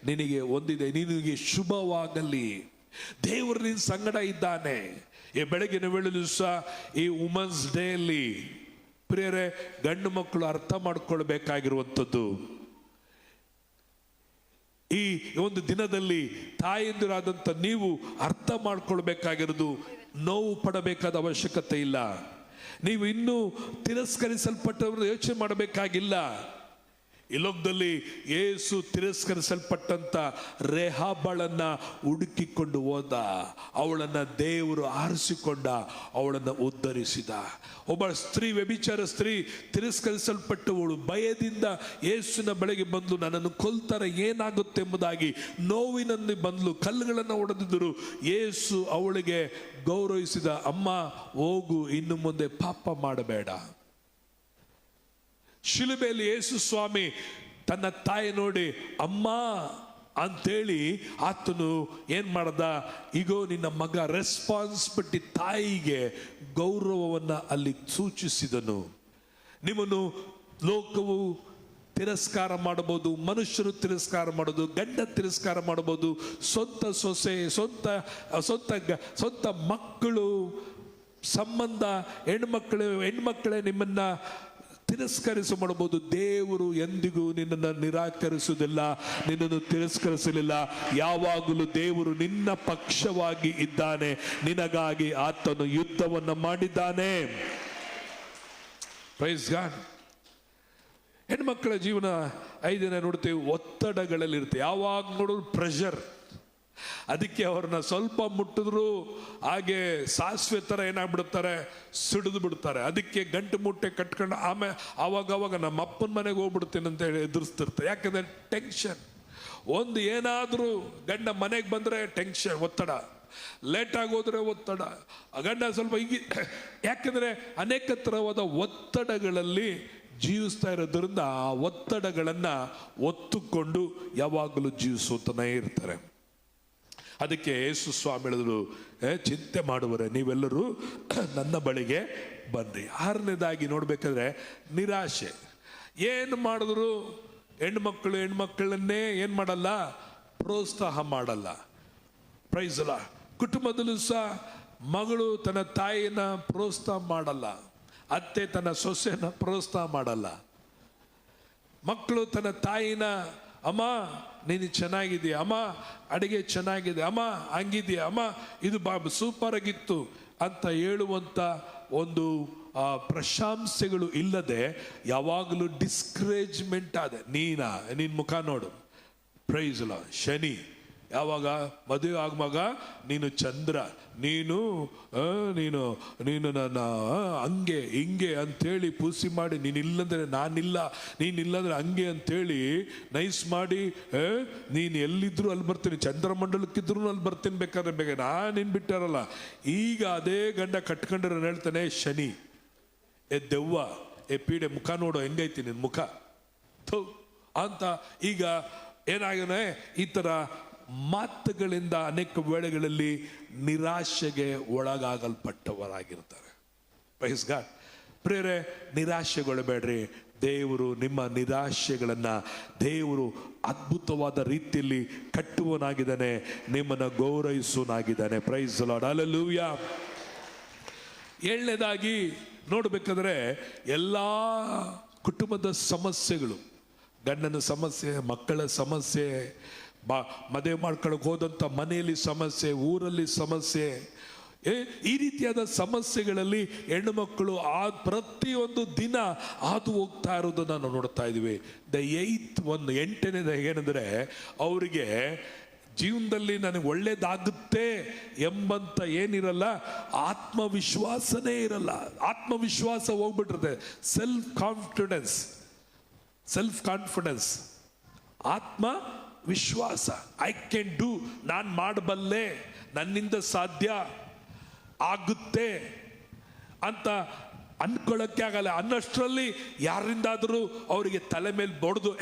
ನಿನಗೆ ಹೊಂದಿದೆ, ನಿನಗೆ ಶುಭವಾಗಲಿ, ದೇವರು ನಿನ್ನ ಸಂಗಡ ಇದ್ದಾನೆ. ಈ ಬೆಳಗಿನ ವೇಳೆಯೂ ಸಹ ಈ ವುಮೆನ್ಸ್ ಡೇ ಅಲ್ಲಿ ಪ್ರಿಯರೇ, ಗಂಡು ಮಕ್ಕಳು ಅರ್ಥ ಮಾಡ್ಕೊಳ್ಬೇಕಾಗಿರುವಂಥದ್ದು, ಈ ಒಂದು ದಿನದಲ್ಲಿ ತಾಯಂದಿರಾದಂಥ ನೀವು ಅರ್ಥ ಮಾಡ್ಕೊಳ್ಬೇಕಾಗಿರೋದು, ನೋವು ಪಡಬೇಕಾದ ಅವಶ್ಯಕತೆ ಇಲ್ಲ. ನೀವು ಇನ್ನೂ ತಿರಸ್ಕರಿಸಲ್ಪಟ್ಟವರು ಯೋಚನೆ ಮಾಡಬೇಕಾಗಿಲ್ಲ. ಈ ಲೋಕದಲ್ಲಿ ಯೇಸು ತಿರಸ್ಕರಿಸಲ್ಪಟ್ಟಂತ ರೇಹಾಬಳನ್ನ ಹುಡುಕಿಕೊಂಡು ಹೋದ, ಅವಳನ್ನ ದೇವರು ಆರಿಸಿಕೊಂಡ, ಅವಳನ್ನು ಉದ್ಧರಿಸಿದ. ಒಬ್ಬ ಸ್ತ್ರೀ, ವ್ಯಭಿಚಾರ ಸ್ತ್ರೀ, ತಿರಸ್ಕರಿಸಲ್ಪಟ್ಟವಳು, ಭಯದಿಂದ ಯೇಸುವಿನ ಬಳಿಗೆ ಬಂದು ನನ್ನನ್ನು ಕೊಲ್ತಾರೆ ಏನಾಗುತ್ತೆ ಎಂಬುದಾಗಿ ನೋವಿನಲ್ಲಿ ಬಂದ್ಲು, ಕಲ್ಲುಗಳನ್ನು ಹೊಡೆದಿದ್ದರು. ಯೇಸು ಅವಳಿಗೆ ಗೌರವಿಸಿದ, ಅಮ್ಮ ಹೋಗು, ಇನ್ನು ಮುಂದೆ ಪಾಪ ಮಾಡಬೇಡ. ಶಿಲುಬೆಯಲ್ಲಿ ಯೇಸು ಸ್ವಾಮಿ ತನ್ನ ತಾಯಿ ನೋಡಿ ಅಮ್ಮ ಅಂತೇಳಿ ಆತನು ಏನ್ ಮಾಡದ, ಈಗೋ ನಿನ್ನ ಮಗ, ರೆಸ್ಪಾನ್ಸಿಬಿಲಿಟಿ, ತಾಯಿಗೆ ಗೌರವವನ್ನ ಅಲ್ಲಿ ಸೂಚಿಸಿದನು. ನಿಮ್ಮನ್ನು ಲೋಕವು ತಿರಸ್ಕಾರ ಮಾಡಬಹುದು, ಮನುಷ್ಯರು ತಿರಸ್ಕಾರ ಮಾಡೋದು, ಗಂಡ ತಿರಸ್ಕಾರ ಮಾಡಬಹುದು, ಸ್ವಂತ ಸೊಸೆ, ಸ್ವಂತ ಮಕ್ಕಳು, ಸಂಬಂಧ, ಹೆಣ್ಮಕ್ಳೇ ನಿಮ್ಮನ್ನ ತಿರಸ್ಕರಿಸ ಮಾಡಬಹುದು. ದೇವರು ಎಂದಿಗೂ ನಿನ್ನನ್ನು ನಿರಾಕರಿಸುವುದಿಲ್ಲ, ನಿನ್ನನ್ನು ತಿರಸ್ಕರಿಸಲಿಲ್ಲ. ಯಾವಾಗಲೂ ದೇವರು ನಿನ್ನ ಪಕ್ಷವಾಗಿ ಇದ್ದಾನೆ, ನಿನಗಾಗಿ ಆತನು ಯುದ್ಧವನ್ನು ಮಾಡಿದ್ದಾನೆ. Praise God. ಹೆಣ್ಮಕ್ಕಳ ಜೀವನ 5 ದಿನ ನೋಡ್ತೇವೆ, ಒತ್ತಡಗಳಲ್ಲಿರುತ್ತೆ, ಯಾವಾಗ ನೋಡೋದು ಪ್ರೆಷರ್. ಅದಕ್ಕೆ ಅವ್ರನ್ನ ಸ್ವಲ್ಪ ಮುಟ್ಟಿದ್ರು ಹಾಗೆ ಸಾಸಿವೆ ಥರ ಏನಾಗ್ಬಿಡ್ತಾರೆ, ಸಿಡಿದು ಬಿಡ್ತಾರೆ. ಅದಕ್ಕೆ ಗಂಟು ಮುಟ್ಟೆ ಕಟ್ಕೊಂಡು ಆಮೇಲೆ ಆವಾಗ ನಮ್ಮ ಅಪ್ಪನ ಮನೆಗೆ ಹೋಗ್ಬಿಡ್ತೀನಿ ಅಂತ ಹೇಳಿ ಎದುರಿಸ್ತಿರ್ತಾರೆ. ಯಾಕಂದ್ರೆ ಟೆನ್ಷನ್. ಒಂದು ಏನಾದರೂ ಗಂಡ ಮನೆಗೆ ಬಂದರೆ ಟೆನ್ಷನ್, ಒತ್ತಡ, ಲೇಟಾಗಿ ಹೋದ್ರೆ ಒತ್ತಡ, ಗಂಡ ಸ್ವಲ್ಪ ಯಾಕಂದ್ರೆ ಅನೇಕ ಥರವಾದ ಒತ್ತಡಗಳಲ್ಲಿ ಜೀವಿಸ್ತಾ ಇರೋದ್ರಿಂದ ಆ ಒತ್ತಡಗಳನ್ನು ಒತ್ತುಕೊಂಡು ಯಾವಾಗಲೂ ಜೀವಿಸುತ್ತಾನೆ ಇರ್ತಾರೆ. ಅದಕ್ಕೆ ಯೇಸು ಸ್ವಾಮಿ ಹೇಳಿದ್ರು, ಚಿಂತೆ ಮಾಡುವರೆ ನೀವೆಲ್ಲರೂ ನನ್ನ ಬಳಿಗೆ ಬನ್ನಿ. 6ನೇದಾಗಿ ನೋಡ್ಬೇಕಾದ್ರೆ ನಿರಾಶೆ. ಏನು ಮಾಡಿದ್ರು ಹೆಣ್ಮಕ್ಳನ್ನೇ ಏನು ಮಾಡಲ್ಲ, ಪ್ರೋತ್ಸಾಹ ಮಾಡಲ್ಲ. ಪ್ರೈಸ್ ಅಲ್ಲ. ಕುಟುಂಬದಲ್ಲೂ ಸಹ ಮಗಳು ತನ್ನ ತಾಯಿನ ಪ್ರೋತ್ಸಾಹ ಮಾಡಲ್ಲ, ಅತ್ತೆ ತನ್ನ ಸೊಸೆನ ಪ್ರೋತ್ಸಾಹ ಮಾಡಲ್ಲ. ಮಕ್ಕಳು ತನ್ನ ತಾಯಿನ, ಅಮ್ಮ ನೀನು ಚೆನ್ನಾಗಿದೆಯಾ, ಅಮ್ಮ ಅಡಿಗೆ ಚೆನ್ನಾಗಿದೆ, ಅಮ್ಮ ಹಂಗಿದೆಯಾ, ಅಮ್ಮ ಇದು ಸೂಪರ್ ಆಗಿತ್ತು ಅಂತ ಹೇಳುವಂಥ ಒಂದು ಪ್ರಶಂಸೆಗಳು ಇಲ್ಲದೆ ಯಾವಾಗಲೂ ಡಿಸ್ಕರೇಜ್ಮೆಂಟ್ ಆದ. ನಿನ್ನ ಮುಖ ನೋಡು, ಪ್ರೈಸ್ ಅಲ್ಲ. ಶನಿ ಯಾವಾಗ ಮದುವೆ ಆಗುವಾಗ ನೀನು ಚಂದ್ರ, ನೀನು ನನ್ನ ಹಂಗೆ ಹಿಂಗೆ ಅಂಥೇಳಿ ಪೂಸಿ ಮಾಡಿ, ನೀನಿಲ್ಲಂದ್ರೆ ನಾನಿಲ್ಲ, ನೀನಿಲ್ಲಂದ್ರೆ ಹಂಗೆ ಅಂಥೇಳಿ ನೈಸ್ ಮಾಡಿ, ನೀನು ಎಲ್ಲಿದ್ರು ಅಲ್ಲಿ ಬರ್ತೀನಿ, ಚಂದ್ರಮಂಡಲಕ್ಕಿದ್ರು ಅಲ್ಲಿ ಬರ್ತೀನಿ, ಬೇಕಾದ್ರೆ ನಾನಿನ್ ಬಿಟ್ಟಾರಲ್ಲ. ಈಗ ಅದೇ ಗಂಡ ಕಟ್ಕೊಂಡ್ರೆ ಹೇಳ್ತಾನೆ, ಶನಿ, ದೆವ್ವ, ಪೀಡೆ, ಮುಖ ನೋಡು ಹೆಂಗೈತಿ ನಿನ್ನ ಮುಖ ಅಂತ. ಈಗ ಏನಾಗಿದೆ, ಈ ಥರ ಮಾತುಗಳಿಂದ ಅನೇಕ ವೇಳೆಗಳಲ್ಲಿ ನಿರಾಶೆಗೆ ಒಳಗಾಗಲ್ಪಟ್ಟವರಾಗಿರ್ತಾರೆ. Praise God. ಪ್ರಿಯರೇ, ನಿರಾಶೆಗೊಳ್ಳಬೇಡ್ರಿ. ದೇವರು ನಿಮ್ಮ ನಿರಾಶೆಗಳನ್ನು ದೇವರು ಅದ್ಭುತವಾದ ರೀತಿಯಲ್ಲಿ ಕಟ್ಟುವನಾಗಿದ್ದಾನೆ, ನಿಮ್ಮನ್ನು ಗೌರವಿಸುವನಾಗಿದ್ದಾನೆ. Praise Lord. ಹಲ್ಲೆಲೂಯಾ. 7ನೇದಾಗಿ ನೋಡ್ಬೇಕಾದ್ರೆ ಎಲ್ಲ ಕುಟುಂಬದ ಸಮಸ್ಯೆಗಳು, ಗಂಡನ ಸಮಸ್ಯೆ, ಮಕ್ಕಳ ಸಮಸ್ಯೆ, ಮದುವೆ ಮಾಡ್ಕೊಳಕ್ ಹೋದಂಥ ಮನೆಯಲ್ಲಿ ಸಮಸ್ಯೆ, ಊರಲ್ಲಿ ಸಮಸ್ಯೆ, ಈ ರೀತಿಯಾದ ಸಮಸ್ಯೆಗಳಲ್ಲಿ ಹೆಣ್ಣು ಮಕ್ಕಳು ಪ್ರತಿಯೊಂದು ದಿನ ಹಾದು ಹೋಗ್ತಾ ಇರೋದನ್ನ ನಾವು ನೋಡ್ತಾ ಇದೀವಿ. ಎಂಟನೇದ ಏನಂದ್ರೆ, ಅವರಿಗೆ ಜೀವನದಲ್ಲಿ ನನಗೆ ಒಳ್ಳೇದಾಗುತ್ತೆ ಎಂಬಂತ ಏನಿರಲ್ಲ, ಆತ್ಮವಿಶ್ವಾಸನೇ ಇರಲ್ಲ. ಆತ್ಮವಿಶ್ವಾಸ ಹೋಗ್ಬಿಟ್ಟಿರುತ್ತೆ. ಸೆಲ್ಫ್ ಕಾನ್ಫಿಡೆನ್ಸ್, ಆತ್ಮ ವಿಶ್ವಾಸ. ಐ ಕ್ಯಾನ್ ಡೂ, ನಾನು ಮಾಡಬಲ್ಲೆ, ನನ್ನಿಂದ ಸಾಧ್ಯ ಆಗುತ್ತೆ ಅಂತ ಅನ್ಕೊಳ್ಳಕ್ಕೆ ಆಗಲ್ಲ. ಅನ್ನಷ್ಟರಲ್ಲಿ ಯಾರಿಂದಾದರೂ ಅವರಿಗೆ ತಲೆ ಮೇಲೆ ಬಡ್ದು,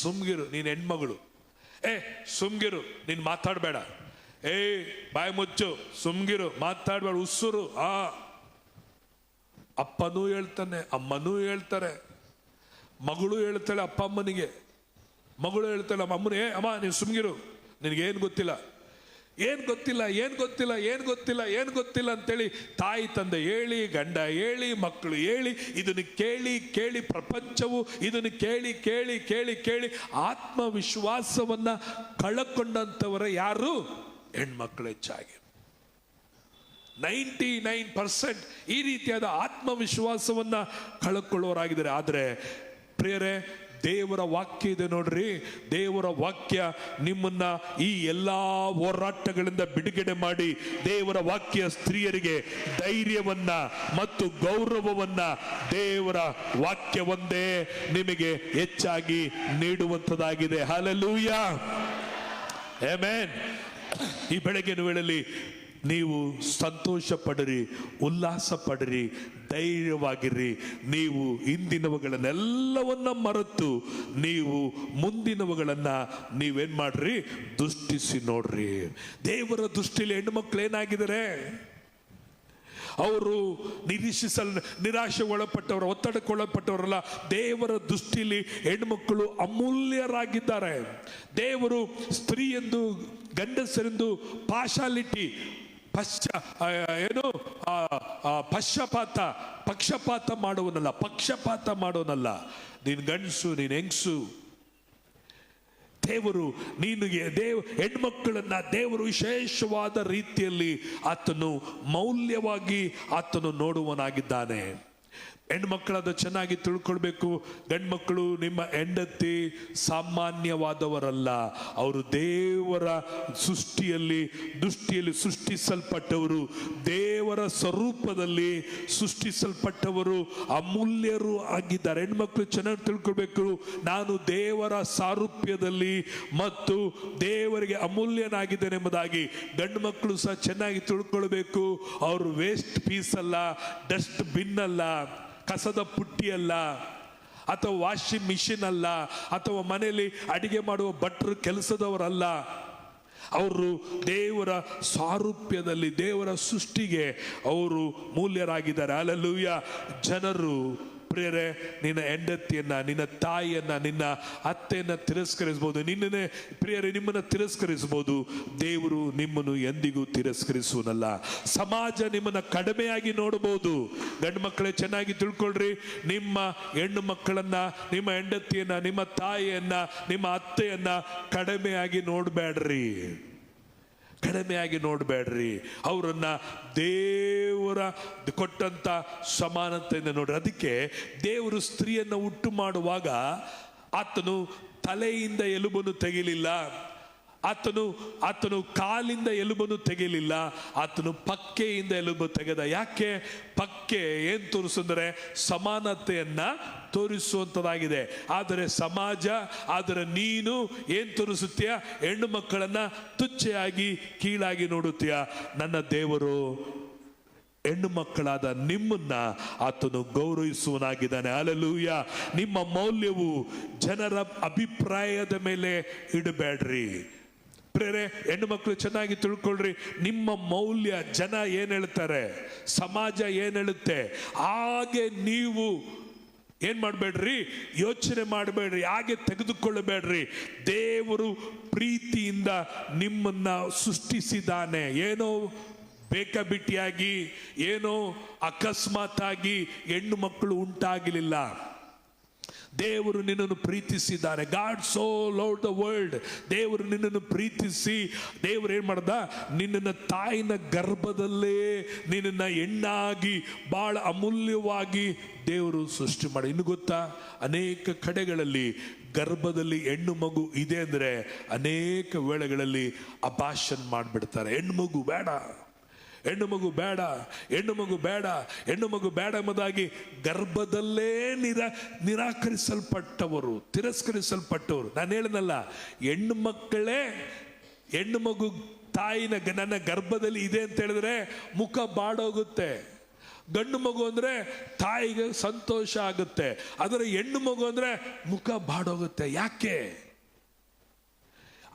ಸುಮ್ಗಿರು ನೀನ್ ಹೆಣ್ಮಗಳು, ಸುಮ್ಗಿರು ನೀನ್ ಮಾತಾಡಬೇಡ, ಬಾಯಿ ಮುಚ್ಚು, ಸುಮ್ಗಿರು ಮಾತಾಡ್ಬೇಡ, ಉಸ್ಸುರು. ಅಪ್ಪನೂ ಹೇಳ್ತಾನೆ, ಅಮ್ಮನೂ ಹೇಳ್ತಾರೆ, ಮಗಳು ಹೇಳ್ತಾಳೆ ಅಪ್ಪ ಅಮ್ಮನಿಗೆ, ಮಗಳು ಹೇಳ್ತಾಳೆ ಅಮ್ಮನಿಗೆ, ಅಮ್ಮ ನೀನು ಸುಮ್ಗಿರು, ನಿನಗೇನು ಗೊತ್ತಿಲ್ಲ, ಏನ್ ಗೊತ್ತಿಲ್ಲ, ಏನ್ ಗೊತ್ತಿಲ್ಲ, ಏನ್ ಗೊತ್ತಿಲ್ಲ, ಏನ್ ಗೊತ್ತಿಲ್ಲ ಅಂತೇಳಿ ತಾಯಿ ತಂದೆ ಹೇಳಿ, ಗಂಡ ಹೇಳಿ, ಮಕ್ಕಳು ಹೇಳಿ, ಇದನ್ನು ಕೇಳಿ ಕೇಳಿ ಪ್ರಪಂಚವು ಇದನ್ನು ಕೇಳಿ ಕೇಳಿ ಕೇಳಿ ಕೇಳಿ ಆತ್ಮವಿಶ್ವಾಸವನ್ನ ಕಳಕೊಂಡಂತವರ ಯಾರು? ಹೆಣ್ಮಕ್ಳು ಹೆಚ್ಚಾಗಿ. 99% ಈ ರೀತಿಯಾದ ಆತ್ಮವಿಶ್ವಾಸವನ್ನ ಕಳಕೊಳ್ಳೋರಾಗಿದ್ದಾರೆ. ಆದರೆ ಪ್ರಿಯರೇ, ದೇವರ ವಾಕ್ಯ ಇದೆ ನೋಡ್ರಿ. ದೇವರ ವಾಕ್ಯ ನಿಮ್ಮನ್ನ ಈ ಎಲ್ಲಾ ಹೋರಾಟಗಳಿಂದ ಬಿಡುಗಡೆ ಮಾಡಿ, ದೇವರ ವಾಕ್ಯ ಸ್ತ್ರೀಯರಿಗೆ ಧೈರ್ಯವನ್ನ ಮತ್ತು ಗೌರವವನ್ನ ದೇವರ ವಾಕ್ಯ ಒಂದೇ ನಿಮಗೆ ಹೆಚ್ಚಾಗಿ ನೀಡುವಂತದಾಗಿದೆ. Hallelujah, amen. ಈ ಬೆಳಗಿನ ವೇಳೆಯಲ್ಲಿ ನೀವು ಸಂತೋಷ ಪಡಿರಿ, ಉಲ್ಲಾಸ ಪಡಿರಿ, ಧೈರ್ಯವಾಗಿರ್ರಿ. ನೀವು ಹಿಂದಿನವುಗಳನ್ನೆಲ್ಲವನ್ನ ಮರೆತು ನೀವು ಮುಂದಿನವುಗಳನ್ನ ನೀವೇನ್ ಮಾಡ್ರಿ? ದೃಷ್ಟಿಸಿ ನೋಡ್ರಿ. ದೇವರ ದೃಷ್ಟಿಲಿ ಹೆಣ್ಣು ಮಕ್ಕಳು ಏನಾಗಿದ್ದಾರೆ? ಅವರು ನಿರಾಶೆ ಒಳಪಟ್ಟವರು, ಒತ್ತಡಕ್ಕೊಳಪಟ್ಟವರಲ್ಲ. ದೇವರ ದೃಷ್ಟಿಲಿ ಹೆಣ್ಮಕ್ಕಳು ಅಮೂಲ್ಯರಾಗಿದ್ದಾರೆ. ದೇವರು ಸ್ತ್ರೀ ಎಂದು, ಗಂಡಸರೆಂದು ಪಾರ್ಶಾಲಿಟಿ, ಪಕ್ಷಪಾತ ಮಾಡೋನಲ್ಲ. ನೀನ್ ಗಂಡಸು, ನೀನ್ ಹೆಂಗಸು. ದೇವರು ಹೆಣ್ಮಕ್ಕಳನ್ನ ದೇವರು ವಿಶೇಷವಾದ ರೀತಿಯಲ್ಲಿ ಆತನು ಮೌಲ್ಯವಾಗಿ ಆತನು ನೋಡುವನಾಗಿದ್ದಾನೆ. ಹೆಣ್ಮಕ್ಕಳಾದ ಚೆನ್ನಾಗಿ ತಿಳ್ಕೊಳ್ಬೇಕು. ಗಂಡ್ಮಕ್ಕಳು ನಿಮ್ಮ ಹೆಂಡತಿ ಸಾಮಾನ್ಯವಾದವರಲ್ಲ. ಅವರು ದೇವರ ದೃಷ್ಟಿಯಲ್ಲಿ ಸೃಷ್ಟಿಸಲ್ಪಟ್ಟವರು, ದೇವರ ಸ್ವರೂಪದಲ್ಲಿ ಸೃಷ್ಟಿಸಲ್ಪಟ್ಟವರು, ಅಮೂಲ್ಯರು ಆಗಿದ್ದಾರೆ. ಹೆಣ್ಮಕ್ಳು ಚೆನ್ನಾಗಿ ತಿಳ್ಕೊಳ್ಬೇಕು. ನಾನು ದೇವರ ಸಾರೂಪ್ಯದಲ್ಲಿ ಮತ್ತು ದೇವರಿಗೆ ಅಮೂಲ್ಯನಾಗಿದ್ದೇನೆ ಎಂಬುದಾಗಿ ಗಂಡು ಮಕ್ಕಳು ಸಹ ಚೆನ್ನಾಗಿ ತಿಳ್ಕೊಳ್ಬೇಕು. ಅವರು ವೇಸ್ಟ್ ಪೀಸ್ ಅಲ್ಲ, ಡಸ್ಟ್ ಬಿನ್ ಅಲ್ಲ, ಕಸದ ಪುಟ್ಟಿ ಅಲ್ಲ, ಅಥವಾ ವಾಷಿಂಗ್ ಮಿಷಿನ್ ಅಲ್ಲ, ಅಥವಾ ಮನೆಯಲ್ಲಿ ಅಡಿಗೆ ಮಾಡುವ ಭಟ್ರು ಕೆಲಸದವರಲ್ಲ. ಅವರು ದೇವರ ಸಾರೂಪ್ಯದಲ್ಲಿ, ದೇವರ ಸೃಷ್ಟಿಗೆ ಅವರು ಮೂಲ್ಯರಾಗಿದ್ದಾರೆ. ಹಲ್ಲೆಲೂಯಾ. ಜನರು ಪ್ರಿಯರೇ, ನಿನ್ನ ಹೆಂಡತಿಯನ್ನ, ನಿನ್ನ ತಾಯಿಯನ್ನ, ನಿನ್ನ ಅತ್ತೆಯನ್ನ ತಿರಸ್ಕರಿಸಬಹುದು. ನಿಮ್ಮನ್ನ ತಿರಸ್ಕರಿಸಬಹುದು. ದೇವರು ನಿಮ್ಮನ್ನು ಎಂದಿಗೂ ತಿರಸ್ಕರಿಸುವುದಲ್ಲ. ಸಮಾಜ ನಿಮ್ಮನ್ನ ಕಡಿಮೆಯಾಗಿ ನೋಡಬಹುದು. ಗಂಡು ಮಕ್ಕಳೇ ಚೆನ್ನಾಗಿ ತಿಳ್ಕೊಳ್ರಿ. ನಿಮ್ಮ ಹೆಣ್ಣು ಮಕ್ಕಳನ್ನ, ನಿಮ್ಮ ಹೆಂಡತಿಯನ್ನ, ನಿಮ್ಮ ತಾಯಿಯನ್ನ, ನಿಮ್ಮ ಅತ್ತೆಯನ್ನ ಕಡಿಮೆಯಾಗಿ ನೋಡಬೇಡ್ರಿ. ಅವರನ್ನ ದೇವರ ಕೊಟ್ಟಂತ ಸಮಾನತೆಯಿಂದ ನೋಡ್ರಿ. ಅದಕ್ಕೆ ದೇವರು ಸ್ತ್ರೀಯನ್ನ ಉಂಟು ಮಾಡುವಾಗ ಆತನು ತಲೆಯಿಂದ ಎಲುಬನ್ನು ತೆಗಿಲಿಲ್ಲ, ಆತನು ಕಾಲಿಂದ ಎಲುಬನ್ನು ತೆಗೆಯಲಿಲ್ಲ, ಆತನು ಪಕ್ಕೆಯಿಂದ ಎಲುಬು ತೆಗೆದ. ಯಾಕೆ? ಪಕ್ಕೆ ಏನ್ ತೋರಿಸಿದ್ರೆ ಸಮಾನತೆಯನ್ನ ತೋರಿಸುವಂತದಾಗಿದೆ. ಆದರೆ ನೀನು ಏನ್ ತೋರಿಸುತ್ತೀಯ? ಹೆಣ್ಣು ಮಕ್ಕಳನ್ನ ತುಚ್ಛೆಯಾಗಿ, ಕೀಳಾಗಿ ನೋಡುತ್ತೀಯ. ನನ್ನ ದೇವರು ಹೆಣ್ಣು ಮಕ್ಕಳಾದ ನಿಮ್ಮನ್ನ ಆತನು ಗೌರವಿಸುವನಾಗಿದ್ದಾನೆ. ಹಲ್ಲೆಲೂಯಾ. ನಿಮ್ಮ ಮೌಲ್ಯವು ಜನರ ಅಭಿಪ್ರಾಯದ ಮೇಲೆ ಇಡಬೇಡ್ರಿ. ಪ್ರೇರೆ, ಹೆಣ್ಣು ಮಕ್ಕಳು ಚೆನ್ನಾಗಿ ತಿಳ್ಕೊಳ್ರಿ. ನಿಮ್ಮ ಮೌಲ್ಯ ಜನ ಏನ್ ಹೇಳ್ತಾರೆ, ಸಮಾಜ ಏನ್ ಹೇಳುತ್ತೆ, ಹಾಗೆ ನೀವು ಏನ್ ಮಾಡಬೇಡ್ರಿ, ಯೋಚನೆ ಮಾಡಬೇಡ್ರಿ, ಹಾಗೆ ತೆಗೆದುಕೊಳ್ಳಬೇಡ್ರಿ. ದೇವರು ಪ್ರೀತಿಯಿಂದ ನಿಮ್ಮನ್ನ ಸೃಷ್ಟಿಸಿದ್ದಾನೆ. ಏನೋ ಬೇಕಾಬಿಟ್ಟಿಯಾಗಿ ಏನೋ ಅಕಸ್ಮಾತ್ ಆಗಿ ಹೆಣ್ಣು ಮಕ್ಕಳು ಉಂಟಾಗಲಿಲ್ಲ. ದೇವರು ನಿನ್ನನ್ನು ಪ್ರೀತಿಸಿದ್ದಾನೆ. God so loved the world. ದೇವರು ನಿನ್ನನ್ನು ಪ್ರೀತಿಸಿ ದೇವರು ಏನ್ ಮಾಡ್ದ, ನಿನ್ನ ತಾಯಿನ ಗರ್ಭದಲ್ಲೇ ನಿನ್ನ ಹೆಣ್ಣಾಗಿ ಬಹಳ ಅಮೂಲ್ಯವಾಗಿ ದೇವರು ಸೃಷ್ಟಿ ಮಾಡಿ. ಇನ್ನು ಗೊತ್ತಾ, ಅನೇಕ ಕಡೆಗಳಲ್ಲಿ ಗರ್ಭದಲ್ಲಿ ಹೆಣ್ಣು ಮಗು ಇದೆ ಅಂದ್ರೆ ಅನೇಕ ವೇಳೆಗಳಲ್ಲಿ ಅಬಾಷನ್ ಮಾಡಿಬಿಡ್ತಾರೆ. ಹೆಣ್ಣು ಮಗು ಬೇಡ, ಹೆಣ್ಣು ಮಗು ಬೇಡ, ಹೆಣ್ಣು ಮಗು ಬೇಡ, ಹೆಣ್ಣು ಮಗು ಬೇಡ ಎಂಬುದಾಗಿ ಗರ್ಭದಲ್ಲೇ ನಿರಾಕರಿಸಲ್ಪಟ್ಟವರು, ತಿರಸ್ಕರಿಸಲ್ಪಟ್ಟವರು. ನಾನು ಹೇಳಿದ್ನಲ್ಲ, ಹೆಣ್ಣು ಮಕ್ಕಳೇ ಹೆಣ್ಣು ಮಗು ತಾಯಿನ ನನ್ನ ಗರ್ಭದಲ್ಲಿ ಇದೆ ಅಂತ ಹೇಳಿದ್ರೆ ಮುಖ ಬಾಡೋಗುತ್ತೆ. ಗಂಡು ಮಗು ಅಂದ್ರೆ ತಾಯಿಗೆ ಸಂತೋಷ ಆಗುತ್ತೆ, ಆದರೆ ಹೆಣ್ಣು ಮಗು ಅಂದ್ರೆ ಮುಖ ಬಾಡೋಗುತ್ತೆ. ಯಾಕೆ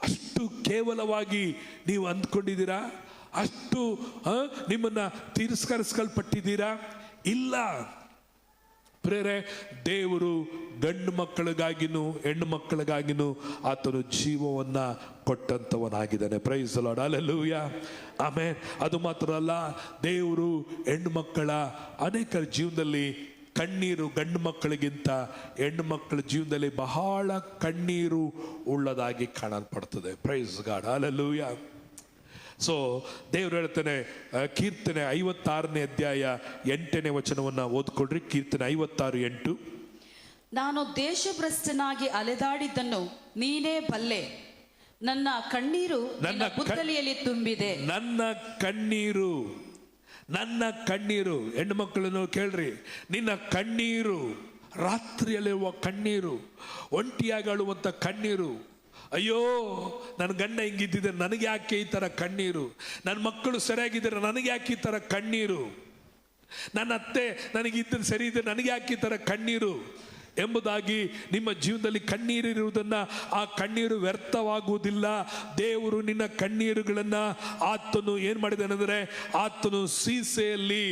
ಅಷ್ಟು ಕೇವಲವಾಗಿ ನೀವು ಅಂದ್ಕೊಂಡಿದ್ದೀರಾ? ಅಷ್ಟು ನಿಮ್ಮನ್ನ ತಿರಸ್ಕರಿಸಲ್ಪಟ್ಟಿದ್ದೀರಾ? ಇಲ್ಲ ಪ್ರೇರೆ, ದೇವರು ಗಂಡು ಮಕ್ಕಳಿಗಾಗಿನೂ ಹೆಣ್ಣು ಮಕ್ಕಳಿಗಾಗಿನೂ ಆತನು ಜೀವವನ್ನ ಕೊಟ್ಟಂತವನಾಗಿದ್ದಾನೆ. Praise the lord, hallelujah, amen. ಅದು ಮಾತ್ರ ಅಲ್ಲ, ದೇವರು ಹೆಣ್ಣು ಮಕ್ಕಳ ಅನೇಕರ ಜೀವನದಲ್ಲಿ ಕಣ್ಣೀರು, ಗಂಡು ಮಕ್ಕಳಿಗಿಂತ ಹೆಣ್ಣು ಮಕ್ಕಳ ಜೀವನದಲ್ಲಿ ಬಹಳ ಕಣ್ಣೀರು ಉಳ್ಳದಾಗಿ ಕಾಣಲ್ಪಡ್ತದೆ. Praise God, hallelujah. ಸೊ ದೇವರು ಹೇಳ್ತಾನೆ, ಕೀರ್ತನೆ 56ನೇ ಅಧ್ಯಾಯ 8ನೇ ವಚನವನ್ನ ಓದ್ಕೊಡ್ರಿ. ಕೀರ್ತನೆ 56:8. ನಾನು ದೇಶಭ್ರಷ್ಟನಾಗಿ ಅಲೆದಾಡಿದ್ದನ್ನು ನೀನೇ ಬಲ್ಲೆ, ನನ್ನ ಕಣ್ಣೀರು ನನ್ನ ಬುತ್ತಲಿಯಲ್ಲಿ ತುಂಬಿದೆ. ನನ್ನ ಕಣ್ಣೀರು, ನನ್ನ ಕಣ್ಣೀರು. ಹೆಣ್ಣು ಮಕ್ಕಳನ್ನು ಕೇಳ್ರಿ, ನಿನ್ನ ಕಣ್ಣೀರು, ರಾತ್ರಿಯಲ್ಲಿರುವ ಕಣ್ಣೀರು, ಒಂಟಿಯಾಗಿ ಅಳುವಂತ ಕಣ್ಣೀರು. ಅಯ್ಯೋ, ನನ್ನ ಗಂಡ ಹಿಂಗಿದ್ದಿದ್ರೆ ನನಗೆ ಯಾಕೆ ಈ ಥರ ಕಣ್ಣೀರು? ನನ್ನ ಮಕ್ಕಳು ಸರಿಯಾಗಿದ್ದರೆ ನನಗೆ ಯಾಕೆ ಈ ಥರ ಕಣ್ಣೀರು? ನನ್ನ ಅತ್ತೆ ನನಗಿದ್ದ ಸರಿ ಇದ್ದರೆ ನನಗೆ ಯಾಕೆ ಈ ಥರ ಕಣ್ಣೀರು ಎಂಬುದಾಗಿ ನಿಮ್ಮ ಜೀವನದಲ್ಲಿ ಕಣ್ಣೀರಿರುವುದನ್ನು, ಆ ಕಣ್ಣೀರು ವ್ಯರ್ಥವಾಗುವುದಿಲ್ಲ. ದೇವರು ನಿನ್ನ ಕಣ್ಣೀರುಗಳನ್ನು ಆತನು ಏನು ಮಾಡಿದಾನೆಂದರೆ, ಆತನು ಸೀಸೆಯಲ್ಲಿ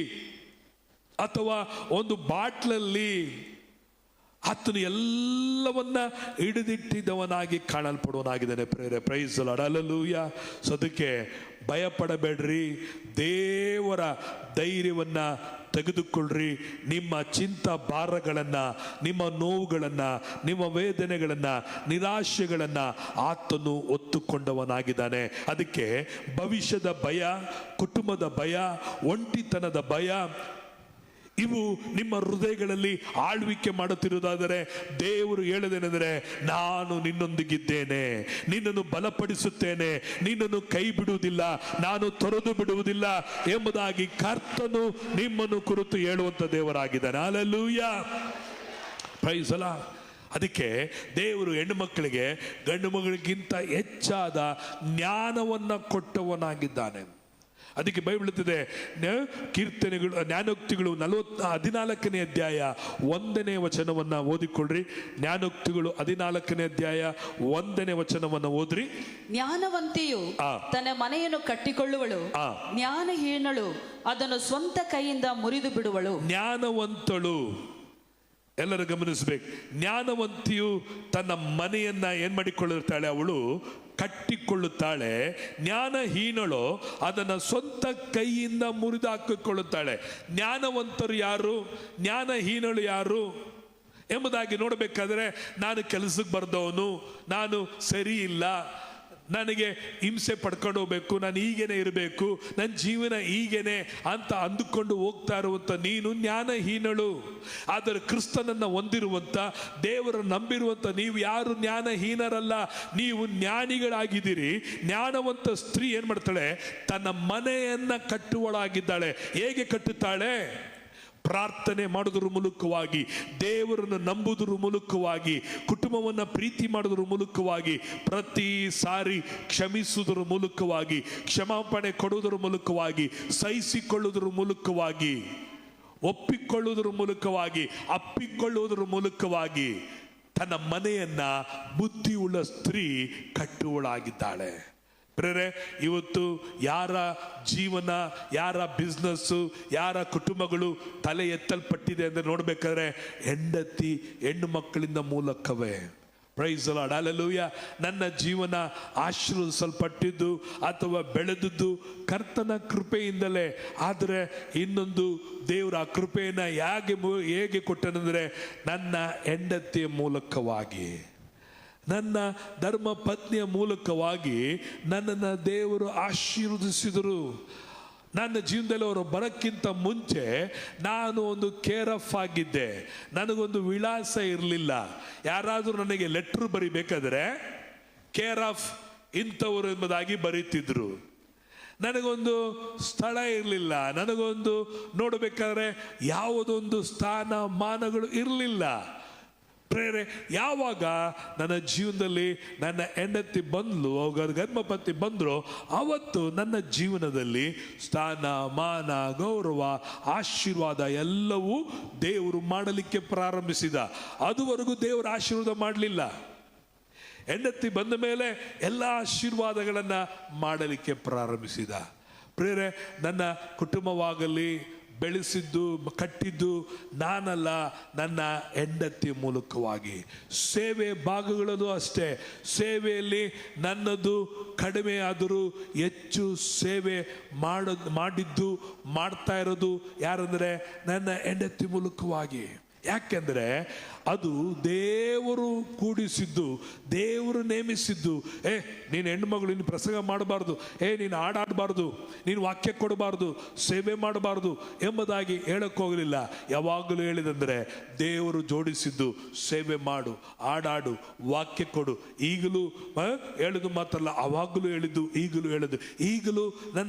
ಅಥವಾ ಒಂದು ಬಾಟ್ಲಲ್ಲಿ ಆತನು ಎಲ್ಲವನ್ನ ಹಿಡಿದಿಟ್ಟಿದ್ದವನಾಗಿ ಕಾಣಲ್ಪಡುವನಾಗಿದ್ದಾನೆ. ಪ್ರೇರೆ, praise the lord, hallelujah. So ಅದಕ್ಕೆ ಭಯಪಡಬೇಡ್ರಿ, ದೇವರ ಧೈರ್ಯವನ್ನ ತೆಗೆದುಕೊಳ್ಳ್ರಿ. ನಿಮ್ಮ ಚಿಂತ ಭಾರಗಳನ್ನ, ನಿಮ್ಮ ನೋವುಗಳನ್ನ, ನಿಮ್ಮ ವೇದನೆಗಳನ್ನ, ನಿರಾಶೆಗಳನ್ನ ಆತನು ಹೊತ್ತುಕೊಂಡವನಾಗಿದ್ದಾನೆ. ಅದಕ್ಕೆ ಭವಿಷ್ಯದ ಭಯ, ಕುಟುಂಬದ ಭಯ, ಒಂಟಿತನದ ಭಯ ಇವು ನಿಮ್ಮ ಹೃದಯಗಳಲ್ಲಿ ಆಳ್ವಿಕೆ ಮಾಡುತ್ತಿರುವುದಾದರೆ ದೇವರು ಹೇಳದೇನೆಂದರೆ, ನಾನು ನಿನ್ನೊಂದಿಗಿದ್ದೇನೆ, ನಿನ್ನನ್ನು ಬಲಪಡಿಸುತ್ತೇನೆ, ನಿನ್ನನ್ನು ಕೈ ಬಿಡುವುದಿಲ್ಲ, ನಾನು ತೊರೆದು ಬಿಡುವುದಿಲ್ಲ ಎಂಬುದಾಗಿ ಕರ್ತನು ನಿಮ್ಮನ್ನು ಕುರಿತು ಹೇಳುವಂತ ದೇವರಾಗಿದ್ದಾನೆ. Hallelujah, praise the Lord. ಅದಕ್ಕೆ ದೇವರು ಹೆಣ್ಣು ಮಕ್ಕಳಿಗೆ ಗಂಡು ಮಕ್ಕಳಿಗಿಂತ ಹೆಚ್ಚಾದ ಜ್ಞಾನವನ್ನ ಕೊಟ್ಟವನಾಗಿದ್ದಾನೆ. ಅದಕ್ಕೆ ಬೈಬಲ್ ಹೇಳ್ತಿದೆ, ಕೀರ್ತನೆಗಳು, ಜ್ಞಾನೋಕ್ತಿಗಳು 14ನೇ ಅಧ್ಯಾಯ 1ನೇ ವಚನವನ್ನ ಓದಿಕೊಳ್ಳ್ರಿ. ಜ್ಞಾನೋಕ್ತಿಗಳು 14ನೇ ಅಧ್ಯಾಯ 1ನೇ ವಚನವನ್ನ ಓದ್ರಿ. ಜ್ಞಾನವಂತೆಯು ತನ್ನ ಮನೆಯನ್ನು ಕಟ್ಟಿಕೊಳ್ಳುವಳು, ಜ್ಞಾನಹೀನಳು ಅದನ್ನು ಸ್ವಂತ ಕೈಯಿಂದ ಮುರಿದು ಬಿಡುವಳು. ಜ್ಞಾನವಂತಳು, ಎಲ್ಲರೂ ಗಮನಿಸಬೇಕು, ಜ್ಞಾನವಂತಿಯು ತನ್ನ ಮನೆಯನ್ನ ಏನ್ ಮಾಡಿಕೊಳ್ಳುತ್ತಾಳೆ, ಅವಳು ಕಟ್ಟಿಕೊಳ್ಳುತ್ತಾಳೆ. ಜ್ಞಾನಹೀನಳು ಅದನ್ನ ಸ್ವಂತ ಕೈಯಿಂದ ಮುರಿದು ಹಾಕಿಕೊಳ್ಳುತ್ತಾಳೆ. ಜ್ಞಾನವಂತರು ಯಾರು, ಜ್ಞಾನಹೀನಳು ಯಾರು ಎಂಬುದಾಗಿ ನೋಡಬೇಕಾದ್ರೆ, ನಾನು ಕೆಲಸಕ್ಕೆ ಬರ್ದವನು, ನಾನು ಸರಿ ಇಲ್ಲ, ನನಗೆ ಹಿಂಸೆ ಪಡ್ಕೊಂಡು ಹೋಗ್ಬೇಕು, ನಾನು ಹೀಗೇನೆ ಇರಬೇಕು, ನನ್ನ ಜೀವನ ಹೀಗೇನೆ ಅಂತ ಅಂದುಕೊಂಡು ಹೋಗ್ತಾ ಇರುವಂತ ನೀನು ಜ್ಞಾನಹೀನಳು. ಆದರೆ ಕ್ರಿಸ್ತನನ್ನ ಹೊಂದಿರುವಂತ, ದೇವರ ನಂಬಿರುವಂತ ನೀವು ಯಾರು ಜ್ಞಾನಹೀನರಲ್ಲ, ನೀವು ಜ್ಞಾನಿಗಳಾಗಿದ್ದೀರಿ. ಜ್ಞಾನವಂತ ಸ್ತ್ರೀ ಏನ್ ಮಾಡ್ತಾಳೆ, ತನ್ನ ಮನೆಯನ್ನ ಕಟ್ಟುವಳಾಗಿದ್ದಾಳೆ. ಹೇಗೆ ಕಟ್ಟುತ್ತಾಳೆ? ಪ್ರಾರ್ಥನೆ ಮಾಡೋದ್ರ ಮೂಲಕವಾಗಿ, ದೇವರನ್ನು ನಂಬುವುದರ ಮೂಲಕವಾಗಿ, ಕುಟುಂಬವನ್ನು ಪ್ರೀತಿ ಮಾಡೋದ್ರ ಮೂಲಕವಾಗಿ, ಪ್ರತಿ ಸಾರಿ ಕ್ಷಮಿಸುವುದರ ಮೂಲಕವಾಗಿ, ಕ್ಷಮಾಪಣೆ ಕೊಡುವುದರ ಮೂಲಕವಾಗಿ, ಸಹಿಸಿಕೊಳ್ಳುವುದರ ಮೂಲಕವಾಗಿ, ಒಪ್ಪಿಕೊಳ್ಳುವುದರ ಮೂಲಕವಾಗಿ, ಅಪ್ಪಿಕೊಳ್ಳುವುದರ ಮೂಲಕವಾಗಿ ತನ್ನ ಮನೆಯನ್ನ ಬುದ್ಧಿಯುಳ್ಳ ಸ್ತ್ರೀ ಕಟ್ಟುವಳಾಗಿದ್ದಾಳೆ. ಪ್ರೇರೆ, ಇವತ್ತು ಯಾರ ಜೀವನ, ಯಾರ ಬಿಸ್ನೆಸ್ಸು, ಯಾರ ಕುಟುಂಬಗಳು ತಲೆ ಎತ್ತಲ್ಪಟ್ಟಿದೆ ಅಂದರೆ ನೋಡ್ಬೇಕಾದ್ರೆ ಹೆಂಡತಿ, ಹೆಣ್ಣು ಮಕ್ಕಳಿಂದ ಮೂಲಕವೇ. Praise the lord, hallelujah. ನನ್ನ ಜೀವನ ಆಶೀರ್ವದಿಸಲ್ಪಟ್ಟಿದ್ದು ಅಥವಾ ಬೆಳೆದದ್ದು ಕರ್ತನ ಕೃಪೆಯಿಂದಲೇ. ಆದರೆ ಇನ್ನೊಂದು, ದೇವರ ಆ ಕೃಪೆಯನ್ನು ಹೇಗೆ ಕೊಟ್ಟನೆಂದರೆ ನನ್ನ ಹೆಂಡತಿಯ ಮೂಲಕವಾಗಿ, ನನ್ನ ಧರ್ಮ ಪತ್ನಿಯ ಮೂಲಕವಾಗಿ ನನ್ನನ್ನು ದೇವರು ಆಶೀರ್ವದಿಸಿದರು. ನನ್ನ ಜೀವನದಲ್ಲಿ ಅವರು ಬರೋಕ್ಕಿಂತ ಮುಂಚೆ ನಾನು ಒಂದು ಕೇರ್ ಆಫ್ ಆಗಿದ್ದೆ. ನನಗೊಂದು ವಿಳಾಸ ಇರಲಿಲ್ಲ. ಯಾರಾದರೂ ನನಗೆ ಲೆಟ್ರ್ ಬರಿಬೇಕಾದ್ರೆ ಕೇರ್ ಆಫ್ ಇಂಥವರು ಎಂಬುದಾಗಿ ಬರೀತಿದ್ರು. ನನಗೊಂದು ಸ್ಥಳ ಇರಲಿಲ್ಲ. ನನಗೊಂದು ನೋಡಬೇಕಾದ್ರೆ ಯಾವುದೊಂದು ಸ್ಥಾನ ಮಾನಗಳು ಇರಲಿಲ್ಲ. ಪ್ರೇರೆ, ಯಾವಾಗ ನನ್ನ ಜೀವನದಲ್ಲಿ ನನ್ನ ಹೆಂಡತಿ ಬಂದ್ಲು, ಅವ್ರ ಗರ್ಭಪತಿ ಬಂದ್ರು, ಅವತ್ತು ನನ್ನ ಜೀವನದಲ್ಲಿ ಸ್ಥಾನ, ಮಾನ, ಗೌರವ, ಆಶೀರ್ವಾದ ಎಲ್ಲವೂ ದೇವರು ಮಾಡಲಿಕ್ಕೆ ಪ್ರಾರಂಭಿಸಿದ. ಅದುವರೆಗೂ ದೇವರು ಆಶೀರ್ವಾದ ಮಾಡಲಿಲ್ಲ. ಹೆಂಡತಿ ಬಂದ ಮೇಲೆ ಎಲ್ಲ ಆಶೀರ್ವಾದಗಳನ್ನು ಮಾಡಲಿಕ್ಕೆ ಪ್ರಾರಂಭಿಸಿದ. ಪ್ರೇರೆ, ನನ್ನ ಕುಟುಂಬವಾಗಲಿ ಬೆಳೆಸಿದ್ದು ಕಟ್ಟಿದ್ದು ನಾನಲ್ಲ, ನನ್ನ ಹೆಂಡತಿಯ ಮೂಲಕವಾಗಿ. ಸೇವೆ ಭಾಗಗಳಲ್ಲೂ ಅಷ್ಟೇ. ಸೇವೆಯಲ್ಲಿ ನನ್ನದು ಕಡಿಮೆ ಆದರೂ ಹೆಚ್ಚು ಸೇವೆ ಮಾಡಿದ್ದು ಮಾಡ್ತಾ ಇರೋದು ಯಾರಂದರೆ ನನ್ನ ಹೆಂಡತಿ ಮೂಲಕವಾಗಿ. ಯಾಕೆಂದರೆ ಅದು ದೇವರು ಕೂಡಿಸಿದ್ದು, ದೇವರು ನೇಮಿಸಿದ್ದು. ನೀನು ಹೆಣ್ಮಗಳು, ನೀನು ಪ್ರಸಂಗ ಮಾಡಬಾರ್ದು, ನೀನು ಹಾಡಾಡಬಾರ್ದು, ನೀನು ವಾಕ್ಯ ಕೊಡಬಾರ್ದು, ಸೇವೆ ಮಾಡಬಾರ್ದು ಎಂಬುದಾಗಿ ಹೇಳೋಕ್ಕೋಗಲಿಲ್ಲ. ಯಾವಾಗಲೂ ಹೇಳಿದಂದರೆ ದೇವರು ಜೋಡಿಸಿದ್ದು, ಸೇವೆ ಮಾಡು, ಹಾಡಾಡು, ವಾಕ್ಯ ಕೊಡು. ಈಗಲೂ ಹೇಳೋದು ಮಾತ್ರಲ್ಲ, ಅವಾಗಲೂ ಹೇಳಿದ್ದು, ಈಗಲೂ ಹೇಳೋದು. ಈಗಲೂ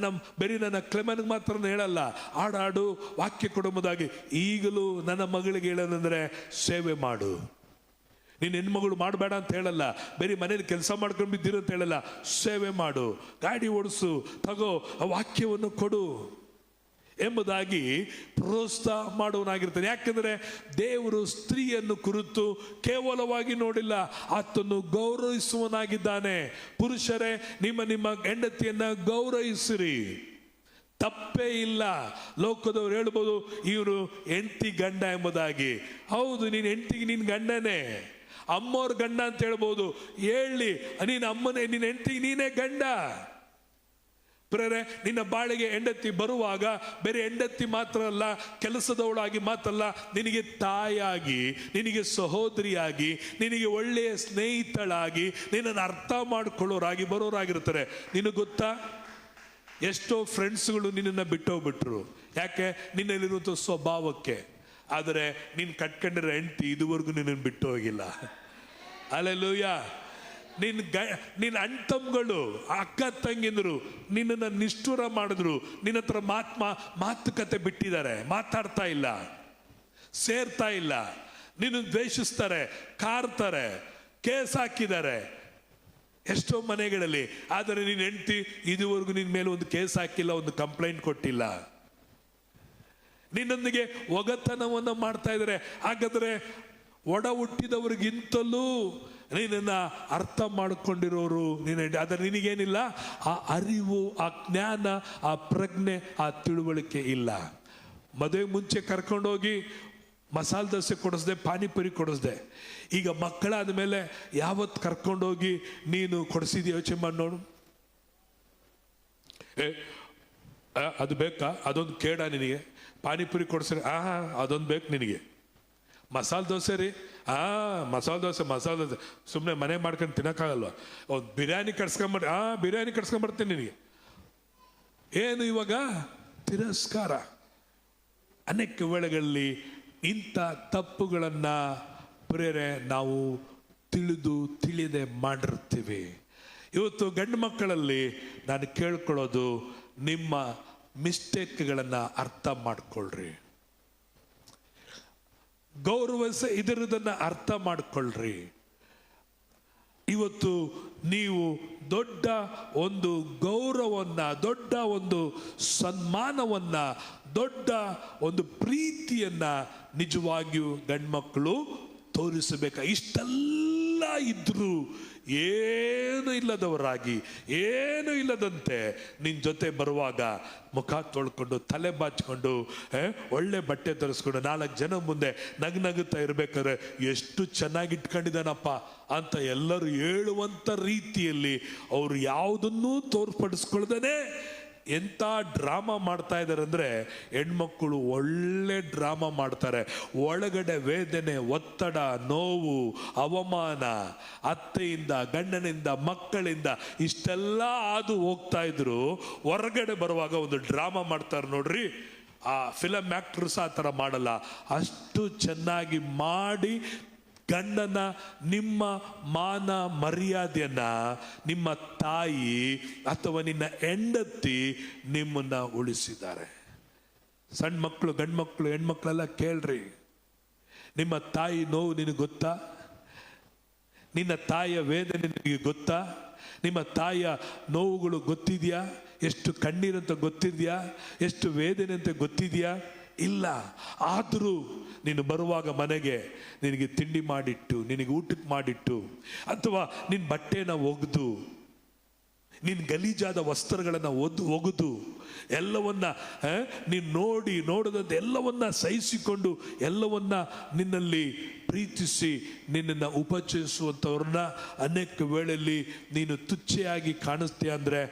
ಬರೀ ನನ್ನ ಕ್ಲೆಮನ್ಗೆ ಮಾತ್ರ ಹೇಳಲ್ಲ, ಹಾಡಾಡು, ವಾಕ್ಯ ಕೊಡು ಎಂಬುದಾಗಿ. ಈಗಲೂ ನನ್ನ ಮಗಳಿಗೆ ಹೇಳೋದಂದರೆ ಸೇವೆ ಮಾಡು. ನೀನು ಹೆಣ್ಮಗಳು ಮಾಡಬೇಡ ಅಂತ ಹೇಳಲ್ಲ, ಬರೀ ಮನೇಲಿ ಕೆಲಸ ಮಾಡ್ಕೊಂಡು ಬಿದ್ದಿರು ಅಂತ ಹೇಳಲ್ಲ. ಸೇವೆ ಮಾಡು, ಗಾಡಿ ಓಡಿಸು, ತಗೋ, ವಾಕ್ಯವನ್ನು ಕೊಡು ಎಂಬುದಾಗಿ ಪ್ರೋತ್ಸಾಹ ಮಾಡುವನಾಗಿರ್ತಾನೆ. ಯಾಕೆಂದರೆ ದೇವರು ಸ್ತ್ರೀಯನ್ನು ಕುರಿತು ಕೇವಲವಾಗಿ ನೋಡಿಲ್ಲ, ಆತನು ಗೌರವಿಸುವನಾಗಿದ್ದಾನೆ. ಪುರುಷರೇ, ನಿಮ್ಮ ಹೆಂಡತಿಯನ್ನ ಗೌರವಿಸಿರಿ, ತಪ್ಪೇ ಇಲ್ಲ. ಲೋಕದವ್ರು ಹೇಳ್ಬೋದು ಇವರು ಹೆಂಡತಿ ಗಂಡ ಎಂಬುದಾಗಿ. ಹೌದು, ನೀನು ಹೆಂಡತಿಗೆ ನಿನ್ನ ಗಂಡನೇ. ಅಮ್ಮವ್ರ ಗಂಡ ಅಂತ ಹೇಳ್ಬೋದು. ಹೇಳಿ, ನೀನು ಅಮ್ಮನೇ, ನಿನ್ನ ಹೆಂಡತಿಗೆ ನೀನೇ ಗಂಡ. ಪ್ರೇರೆ, ನಿನ್ನ ಬಾಳಿಗೆ ಹೆಂಡತಿ ಬರುವಾಗ ಬೇರೆ ಹೆಂಡತಿ ಮಾತ್ರ ಅಲ್ಲ, ಕೆಲಸದವಳಾಗಿ ಮಾತ್ರ ಅಲ್ಲ, ನಿನಗೆ ತಾಯಿಯಾಗಿ, ನಿನಗೆ ಸಹೋದರಿಯಾಗಿ, ನಿನಗೆ ಒಳ್ಳೆಯ ಸ್ನೇಹಿತಳಾಗಿ, ನಿನ್ನನ್ನು ಅರ್ಥ ಮಾಡ್ಕೊಳ್ಳೋರಾಗಿ ಬರೋರಾಗಿರ್ತಾರೆ. ನಿನಗೆ ಗೊತ್ತಾ, ಎಷ್ಟೋ ಫ್ರೆಂಡ್ಸ್ಗಳು ನಿನ್ನನ್ನು ಬಿಟ್ಟೋಗ್ಬಿಟ್ರು. ಯಾಕೆ? ನಿನ್ನಲ್ಲಿರುವಂಥ ಸ್ವಭಾವಕ್ಕೆ. ಆದರೆ ನೀನು ಕಟ್ಕೊಂಡಿರೋ ಹೆಂಡತಿ ಇದುವರೆಗೂ ನಿನ್ನನ್ನು ಬಿಟ್ಟು ಹೋಗಿಲ್ಲ. ಹಲ್ಲೆಲೂಯಾ. ನಿನ್ನ ಅಣ್ತಮ್ಗಳು, ಅಕ್ಕ ತಂಗಿಂದರು ನಿನ್ನನ್ನು ನಿಷ್ಠುರ ಮಾಡಿದ್ರು. ನಿನ್ನ ಹತ್ರ ಮಾತುಕತೆ ಬಿಟ್ಟಿದ್ದಾರೆ, ಮಾತಾಡ್ತಾ ಇಲ್ಲ, ಸೇರ್ತಾ ಇಲ್ಲ, ನಿನ್ನ ದ್ವೇಷಿಸ್ತಾರೆ, ಕಾರ್ತಾರೆ, ಕೇಸ್ ಹಾಕಿದ್ದಾರೆ ಎಷ್ಟೋ ಮನೆಗಳಲ್ಲಿ. ಆದರೆ ನೀನು ಹೆಂಡತಿ ಇದುವರೆಗೂ ನಿನ್ನ ಮೇಲೆ ಒಂದು ಕೇಸ್ ಹಾಕಿಲ್ಲ, ಒಂದು ಕಂಪ್ಲೇಂಟ್ ಕೊಟ್ಟಿಲ್ಲ. ನಿನ್ನೊಂದಿಗೆ ಒಗತನವನ್ನು ಮಾಡ್ತಾ ಇದ್ದಾರೆ. ಹಾಗಾದ್ರೆ ಒಡ ಹುಟ್ಟಿದವ್ರಿಗಿಂತಲೂ ನೀನನ್ನ ಅರ್ಥ ಮಾಡಿಕೊಂಡಿರೋರು ನೀನು. ಆದರೆ ನಿನಗೇನಿಲ್ಲ ಆ ಅರಿವು, ಆ ಜ್ಞಾನ, ಆ ಪ್ರಜ್ಞೆ, ಆ ತಿಳುವಳಿಕೆ ಇಲ್ಲ. ಮದುವೆ ಮುಂಚೆ ಕರ್ಕೊಂಡೋಗಿ ಮಸಾಲೆ ದೋಸೆ ಕೊಡಿಸ್ದೆ, ಪಾನಿಪುರಿ ಕೊಡಿಸ್ದೆ. ಈಗ ಮಕ್ಕಳಾದ ಮೇಲೆ ಯಾವತ್ತು ಕರ್ಕೊಂಡೋಗಿ ನೀನು ಕೊಡಿಸಿದ ಯೋಚನೆ ಮಾಡಿ ನೋಡು. ಅದು ಬೇಕಾ? ಅದೊಂದು ಕೇಡ ನಿನಗೆ. ಪಾನಿಪುರಿ ಕೊಡಿಸ್ರಿ, ಅದೊಂದು ಬೇಕು ನಿನಗೆ. ಮಸಾಲೆ ದೋಸೆ ರೀ, ಮಸಾಲೆ ದೋಸೆ ಸುಮ್ಮನೆ ಮನೆ ಮಾಡ್ಕೊಂಡು ತಿನ್ನೋಕ್ಕಾಗಲ್ವ? ಒಂದು ಬಿರಿಯಾನಿ ಕಟ್ಸ್ಕೊಂಬರ್ರಿ, ಬಿರಿಯಾನಿ ಕಟ್ಸ್ಕೊಂಬರ್ತೀನಿ ನಿನಗೆ. ಏನು ಇವಾಗ ತಿರಸ್ಕಾರ. ಅನೇಕ ವೇಳೆಗಳಲ್ಲಿ ಇಂಥ ತಪ್ಪುಗಳನ್ನು ಪ್ರೇರೆ ನಾವು ತಿಳಿಯದೆ ಮಾಡಿರ್ತೀವಿ. ಇವತ್ತು ಗಂಡು ಮಕ್ಕಳಲ್ಲಿ ನಾನು ಕೇಳ್ಕೊಳ್ಳೋದು, ನಿಮ್ಮ ಮಿಸ್ಟೇಕ್ಗಳನ್ನು ಅರ್ಥ ಮಾಡ್ಕೊಳ್ರಿ, ಇದರದನ್ನು ಅರ್ಥ ಮಾಡ್ಕೊಳ್ರಿ. ಇವತ್ತು ನೀವು ದೊಡ್ಡ ಒಂದು ಗೌರವವನ್ನ, ದೊಡ್ಡ ಒಂದು ಸನ್ಮಾನವನ್ನ, ದೊಡ್ಡ ಒಂದು ಪ್ರೀತಿಯನ್ನ ನಿಜವಾಗಿಯೂ ಗಂಡ್ಮಕ್ಕಳು ತೋರಿಸಬೇಕು. ಇಷ್ಟೆಲ್ಲ ಎಲ್ಲ ಇದ್ರು ಏನು ಇಲ್ಲದವರಾಗಿ, ಏನು ಇಲ್ಲದಂತೆ ನಿನ್ನ ಜೊತೆ ಬರುವಾಗ ಮುಖ ತೊಳ್ಕೊಂಡು ತಲೆ ಬಾಚಿಕೊಂಡು ಒಳ್ಳೆ ಬಟ್ಟೆ ಧರಿಸ್ಕೊಂಡು 4 ಜನ ಮುಂದೆ ನಗುತ್ತಾ ಇರ್ಬೇಕಾದ್ರೆ ಎಷ್ಟು ಚೆನ್ನಾಗಿ ಇಟ್ಕೊಂಡಿದ್ದಾನಪ್ಪ ಅಂತ ಎಲ್ಲರೂ ಹೇಳುವಂಥ ರೀತಿಯಲ್ಲಿ ಅವರು ಯಾವುದನ್ನೂ ತೋರ್ಪಡಿಸ್ಕೊಳ್ದೇನೆ ಎಂಥ ಡ್ರಾಮಾ ಮಾಡ್ತಾ ಇದ್ದಾರೆ ಅಂದರೆ, ಹೆಣ್ಮಕ್ಕಳು ಒಳ್ಳೆ ಡ್ರಾಮಾ ಮಾಡ್ತಾರೆ. ಒಳಗಡೆ ವೇದನೆ, ಒತ್ತಡ, ನೋವು, ಅವಮಾನ, ಅತ್ತೆಯಿಂದ, ಗಂಡನಿಂದ, ಮಕ್ಕಳಿಂದ ಇಷ್ಟೆಲ್ಲ ಆದು ಹೋಗ್ತಾ ಇದ್ರು. ಹೊರಗಡೆ ಬರುವಾಗ ಒಂದು ಡ್ರಾಮಾ ಮಾಡ್ತಾರೆ ನೋಡ್ರಿ. ಆ ಫಿಲಮ್ ಆಕ್ಟರ್ಸ್ ಆ ಥರ ಮಾಡಲ್ಲ, ಅಷ್ಟು ಚೆನ್ನಾಗಿ ಮಾಡಿ ಗಂಡನ, ನಿಮ್ಮ ಮಾನ ಮರ್ಯಾದೆಯನ್ನ ನಿಮ್ಮ ತಾಯಿ ಅಥವಾ ನಿನ್ನ ಹೆಂಡತಿ ನಿಮ್ಮನ್ನ ಉಳಿಸಿದ್ದಾರೆ. ಸಣ್ಣ ಮಕ್ಕಳು, ಗಂಡು ಮಕ್ಕಳು, ಹೆಣ್ಮಕ್ಳೆಲ್ಲ ಕೇಳ್ರಿ, ನಿಮ್ಮ ತಾಯಿ ನೋವು ನಿನಗೆ ಗೊತ್ತಾ? ನಿನ್ನ ತಾಯಿಯ ವೇದನೆ ನಿನಗೆ ಗೊತ್ತಾ? ನಿಮ್ಮ ತಾಯಿಯ ನೋವುಗಳು ಗೊತ್ತಿದೆಯಾ? ಎಷ್ಟು ಕಣ್ಣೀರಂತ ಗೊತ್ತಿದೆಯಾ? ಎಷ್ಟು ವೇದನೆ ಅಂತ ಗೊತ್ತಿದೆಯಾ? ಇಲ್ಲ. ಆದರೂ ನೀನು ಬರುವಾಗ ಮನೆಗೆ ನಿನಗೆ ತಿಂಡಿ ಮಾಡಿಟ್ಟು, ನಿನಗೆ ಊಟಕ್ಕೆ ಮಾಡಿಟ್ಟು, ಅಥವಾ ನಿನ್ನ ಬಟ್ಟೆನ ಒಗೆದು, ನಿನ್ನ ಗಲೀಜಾದ ವಸ್ತ್ರಗಳನ್ನು ಒಗೆದು ಎಲ್ಲವನ್ನ ನೀನು ನೋಡದಂತೆ ಎಲ್ಲವನ್ನ ಸಹಿಸಿಕೊಂಡು ಎಲ್ಲವನ್ನ ನಿನ್ನಲ್ಲಿ ಪ್ರೀತಿಸಿ ನಿನ್ನನ್ನು ಉಪಚರಿಸುವಂಥವ್ರನ್ನ ಅನೇಕ ವೇಳೆಯಲ್ಲಿ ನೀನು ತುಚ್ಛೆಯಾಗಿ ಕಾಣಿಸ್ತೀಯ ಅಂದರೆ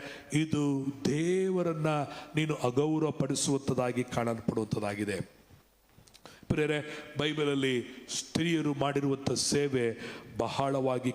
ಇದು ದೇವರನ್ನ ನೀನು ಅಗೌರವ ಪಡಿಸುವಂಥದ್ದಾಗಿ ಕಾಣಲ್ಪಡುವಂಥದ್ದಾಗಿದೆ. ಪ್ರಿಯರೇ, ಬೈಬಲಲ್ಲಿ ಸ್ತ್ರೀಯರು ಮಾಡಿರುವಂಥ ಸೇವೆ ಬಹಳವಾಗಿ